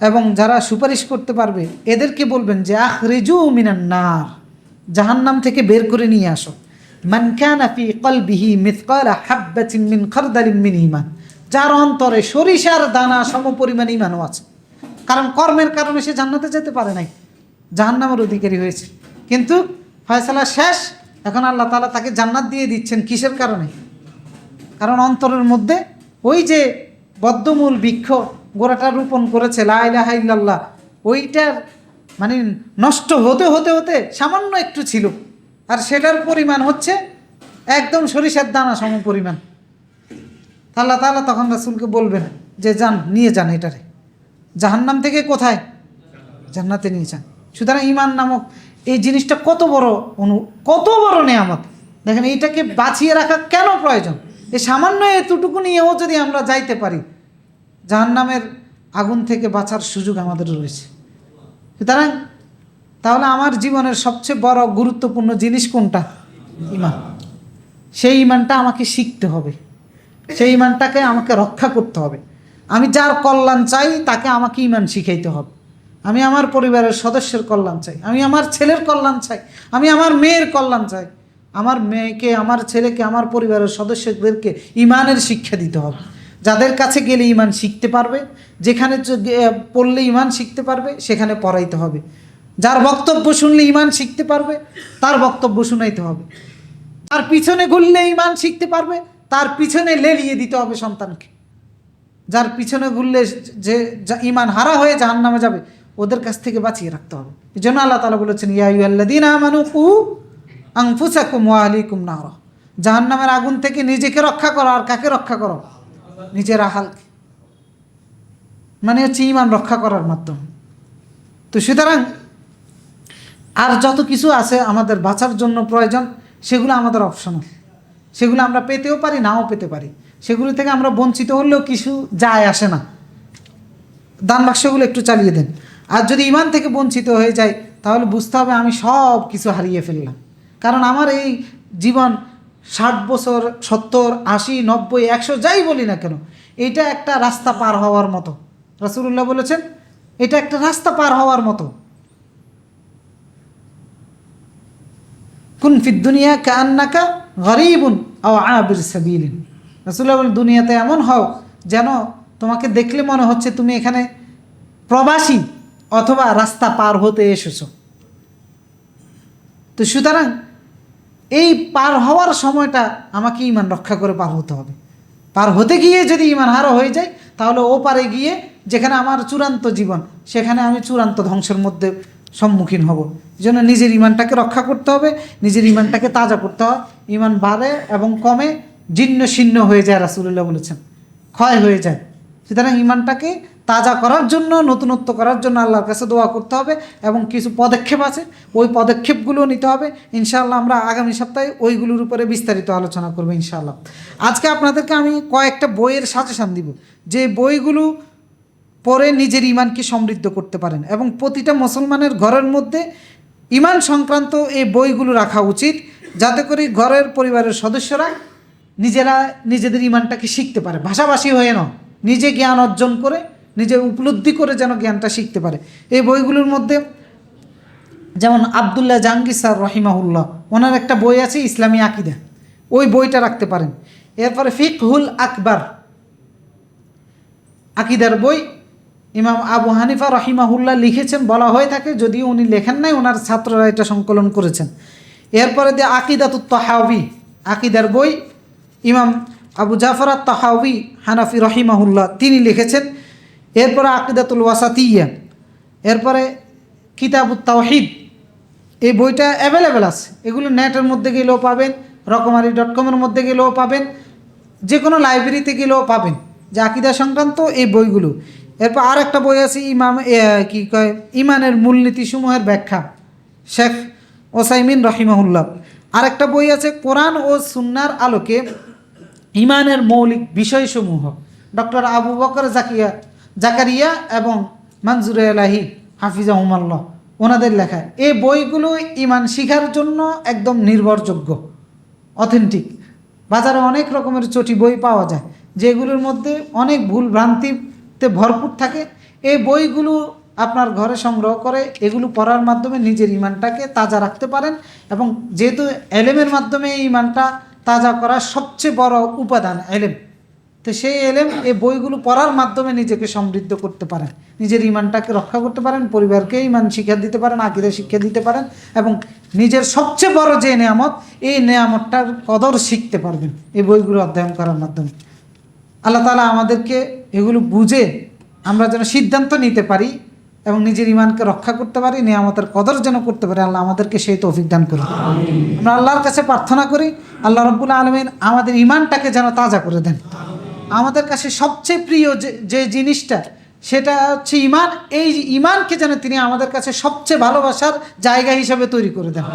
এবং যারা সুপারিশ করতে পারবে এদেরকে বলবেন যে আখরিজু মিনান নার, জাহান্নাম থেকে বের করে নিয়ে আসো, মান কানা ফি কলবিহি মিসকালা হাববাতিন মিন খারদালিন মিন ঈমান, যার অন্তরে সরিষার দানা সমপরিমাণ ঈমানও আছে। কারণ কর্মের কারণে সে জান্নাতে যেতে পারে নাই, জাহান্নামের অধিকারী হয়েছে, কিন্তু ফয়সালা শেষ, এখন আল্লাহ তাআলা তাকে জান্নাত দিয়ে দিচ্ছেন। কিসের কারণে? কারণ অন্তরের মধ্যে ওই যে বদ্ধমূল বৃক্ষ গোড়াটা রোপণ করেছে লা ইলাহা ইল্লাল্লাহ, ওইটার মানে নষ্ট হতে হতে হতে সামান্য একটু ছিল, আর সেটার পরিমাণ হচ্ছে একদম সরিষার দানা সম পরিমাণ। আল্লাহ তাআলা তখন রাসূলকে বলবেন যে যান, নিয়ে যান এটারে জাহান্নাম থেকে কোথায়? জান্নাতে নিয়ে যান। সুতরাং ঈমান নামক এই জিনিসটা কত বড় নেয়ামত। দেখেন এইটাকে বাঁচিয়ে রাখা কেন প্রয়োজন? এই সামান্য এতটুকু নিয়েও যদি আমরা যাইতে পারি, জাহান্নামের আগুন থেকে বাঁচার সুযোগ আমাদের রয়েছে। সুতরাং তাহলে আমার জীবনের সবচেয়ে বড় গুরুত্বপূর্ণ জিনিস কোনটা? ঈমান। সেই ঈমানটা আমাকে শিখতে হবে, সেই ঈমানটাকে আমাকে রক্ষা করতে হবে। আমি যার কল্যাণ চাই তাকে আমাকে ঈমান শিখাইতে হবে। আমি আমার পরিবারের সদস্যের কল্যাণ চাই, আমি আমার ছেলের কল্যাণ চাই, আমি আমার মেয়ের কল্যাণ চাই, আমার মেয়েকে, আমার ছেলেকে, আমার পরিবারের সদস্যদেরকে ঈমানের শিক্ষা দিতে হবে। যাদের কাছে গেলে ঈমান শিখতে পারবে, যেখানে পড়লে ঈমান শিখতে পারবে সেখানে পড়াইতে হবে। যার বক্তব্য শুনলে ঈমান শিখতে পারবে তার বক্তব্য শুনাইতে হবে। তার পিছনে ঘুরলে ঈমান শিখতে পারবে, তার পিছনে লেলিয়ে দিতে হবে সন্তানকে। যার পিছনে ঘুরলে যে ঈমান হারা হয়ে জাহান্নামে যাবে, ওদের কাছ থেকে বাঁচিয়ে রাখতে হবে। এই জন্য আল্লাহ তাআলা বলেছেন ইয়া আইয়ুহাল্লাযীনা আমানু কু আনফুসাকুম ওয়া আহলিকুম নারা, জাহান্নামের আগুন থেকে নিজেকে রক্ষা করো। আর কাকে রক্ষা করো? নিজের আহালকে, মানে হচ্ছে ঈমান রক্ষা করার মাধ্যমে। তো সুতরাং আর যত কিছু আছে আমাদের বাঁচার জন্য প্রয়োজন, সেগুলো আমাদের অপশনাল, সেগুলো আমরা পেতেও পারি, নাও পেতে পারি। সেগুলো থেকে আমরা বঞ্চিত হলেও কিছু যায় আসে না, দান বাক্সগুলো একটু চালিয়ে দেন। আর যদি ঈমান থেকে বঞ্চিত হয়ে যায়, তাহলে বুঝতে হবে আমি সব কিছু হারিয়ে ফেললাম। কারণ আমার এই জীবন 60 বছর, 70, 80, 90, 100 যাই বলি না কেন, এটা একটা রাস্তা পার হওয়ার মতো। রাসূলুল্লাহ বলেছেন এটা একটা রাস্তা পার হওয়ার মতো। কুন ফিদ দুনিয়া কাআন্নাকা গরীবুন আও আবির সাবিলিন, রাসূলুল্লাহ বলেন দুনিয়াতে এমন হও যেন তোমাকে দেখলে মনে হচ্ছে তুমি এখানে প্রবাসী অথবা রাস্তা পার হতে এসেছো। তো সুতরাং এই পার হওয়ার সময়টা আমাকে ঈমান রক্ষা করে পার হতে হবে। পার হতে গিয়ে যদি ঈমান হারা হয়ে যায়, তাহলে ও পারে গিয়ে যেখানে আমার চূড়ান্ত জীবন, সেখানে আমি চূড়ান্ত ধ্বংসের মধ্যে সম্মুখীন হব। এই জন্য নিজের ঈমানটাকে রক্ষা করতে হবে, নিজের ঈমানটাকে তাজা করতে হয়। ঈমান বাড়ে এবং কমে, জীর্ণ শীর্ণ হয়ে যায়, রাসূলুল্লাহ বলেছেন ক্ষয় হয়ে যায়। সুতরাং ঈমানটাকে তাজা করার জন্য, নতুনত্ব করার জন্য আল্লাহর কাছে দোয়া করতে হবে এবং কিছু পদক্ষেপ আছে, ওই পদক্ষেপগুলো নিতে হবে। ইনশাআল্লাহ আমরা আগামী সপ্তাহে ওইগুলোর উপরে বিস্তারিত আলোচনা করবো ইনশাআল্লাহ। আজকে আপনাদেরকে আমি কয়েকটা বইয়ের সাজেশান দিব, যে বইগুলো পড়ে নিজের ঈমানকে সমৃদ্ধ করতে পারেন, এবং প্রতিটা মুসলমানের ঘরের মধ্যে ঈমান সংক্রান্ত এই বইগুলো রাখা উচিত, যাতে করে ঘরের পরিবারের সদস্যরা নিজেরা নিজেদের ঈমানটাকে শিখতে পারে, ভাষাভাষী হয়ে না, নিজে জ্ঞান অর্জন করে, নিজে উপলব্ধি করে যেন জ্ঞানটা শিখতে পারে। এই বইগুলোর মধ্যে যেমন আবদুল্লাহ জাহাঙ্গীর স্যার রহিমাহুল্লাহ, ওনার একটা বই আছে ইসলামী আকিদা, ওই বইটা রাখতে পারেন। এরপরে ফিকহুল আকবর, আকিদার বই ইমাম আবু হানিফা রহিমাহুল্লাহ লিখেছেন বলা হয়ে থাকে, যদিও উনি লেখেন নাই, ওনার ছাত্ররা এটা সংকলন করেছেন। এরপরে দিয়ে আকিদাতুত তাহাউই, আকিদার বই ইমাম আবু জাফর আত তাহাউই হানাফি রহিমাহুল্লাহ তিনি লিখেছেন। এরপরে আকিদাতুল ওয়াসাতিয়া, এরপরে কিতাবুত তাওহীদ, এই বইটা অ্যাভেলেবেল আছে, এগুলো নেটের মধ্যে গেলেও পাবেন, রকমারি.com-এর মধ্যে গেলেও পাবেন, যে কোনো লাইব্রেরিতে গেলেও পাবেন যে আকিদা সংক্রান্ত এই বইগুলো। এরপর আর একটা বই আছে ইমানের মূলনীতিসমূহের ব্যাখ্যা, শেখ ওসাইমিন রহিমাহুল্লাহ। আর একটা বই আছে কোরআন ও সুন্নার আলোকে ইমানের মৌলিক বিষয়সমূহ, ডক্টর আবু বকর জাকারিয়া এবং মনজুর এলাহি হাফিজাহুমাল্লাহ ওনাদের লেখা। এই বইগুলো ইমান শিখার জন্য একদম নির্ভরযোগ্য, অথেন্টিক। বাজারে অনেক রকমের চটি বই পাওয়া যায়, যেগুলোর মধ্যে অনেক ভুল ভ্রান্তিতে ভরপুর থাকে। এই বইগুলো আপনার ঘরে সংগ্রহ করে এগুলো পড়ার মাধ্যমে নিজের ইমানটাকে তাজা রাখতে পারেন, এবং যেহেতু এলেমের মাধ্যমে এই ইমানটা তাজা করার সবচেয়ে বড় উপাদান এলেম, তো সেই এলেম এই বইগুলো পড়ার মাধ্যমে নিজেকে সমৃদ্ধ করতে পারেন, নিজের ইমানটাকে রক্ষা করতে পারেন, পরিবারকে ইমান শিক্ষা দিতে পারেন, আকীদা শিক্ষা দিতে পারেন, এবং নিজের সবচেয়ে বড় যে নেয়ামত, এই নেয়ামতটার কদর শিখতে পারবেন এই বইগুলো অধ্যয়ন করার মাধ্যমে। আল্লাহ তাআলা আমাদেরকে এগুলো বুঝে আমরা যেন সিদ্ধান্ত নিতে পারি এবং নিজের ইমানকে রক্ষা করতে পারি, নেয়ামতের কদর যেন করতে পারি, আল্লাহ আমাদেরকে সেই তৌফিক দান করুন। আমরা আল্লাহর কাছে প্রার্থনা করি আল্লাহ রাব্বুল আলামিন আমাদের ইমানটাকে যেন তাজা করে দেন। আমাদের কাছে সবচেয়ে প্রিয় যে জিনিসটা সেটা হচ্ছে ইমান, এই ইমানকে যেন তিনি আমাদের কাছে সবচেয়ে ভালোবাসার জায়গা হিসাবে তৈরি করে দেন।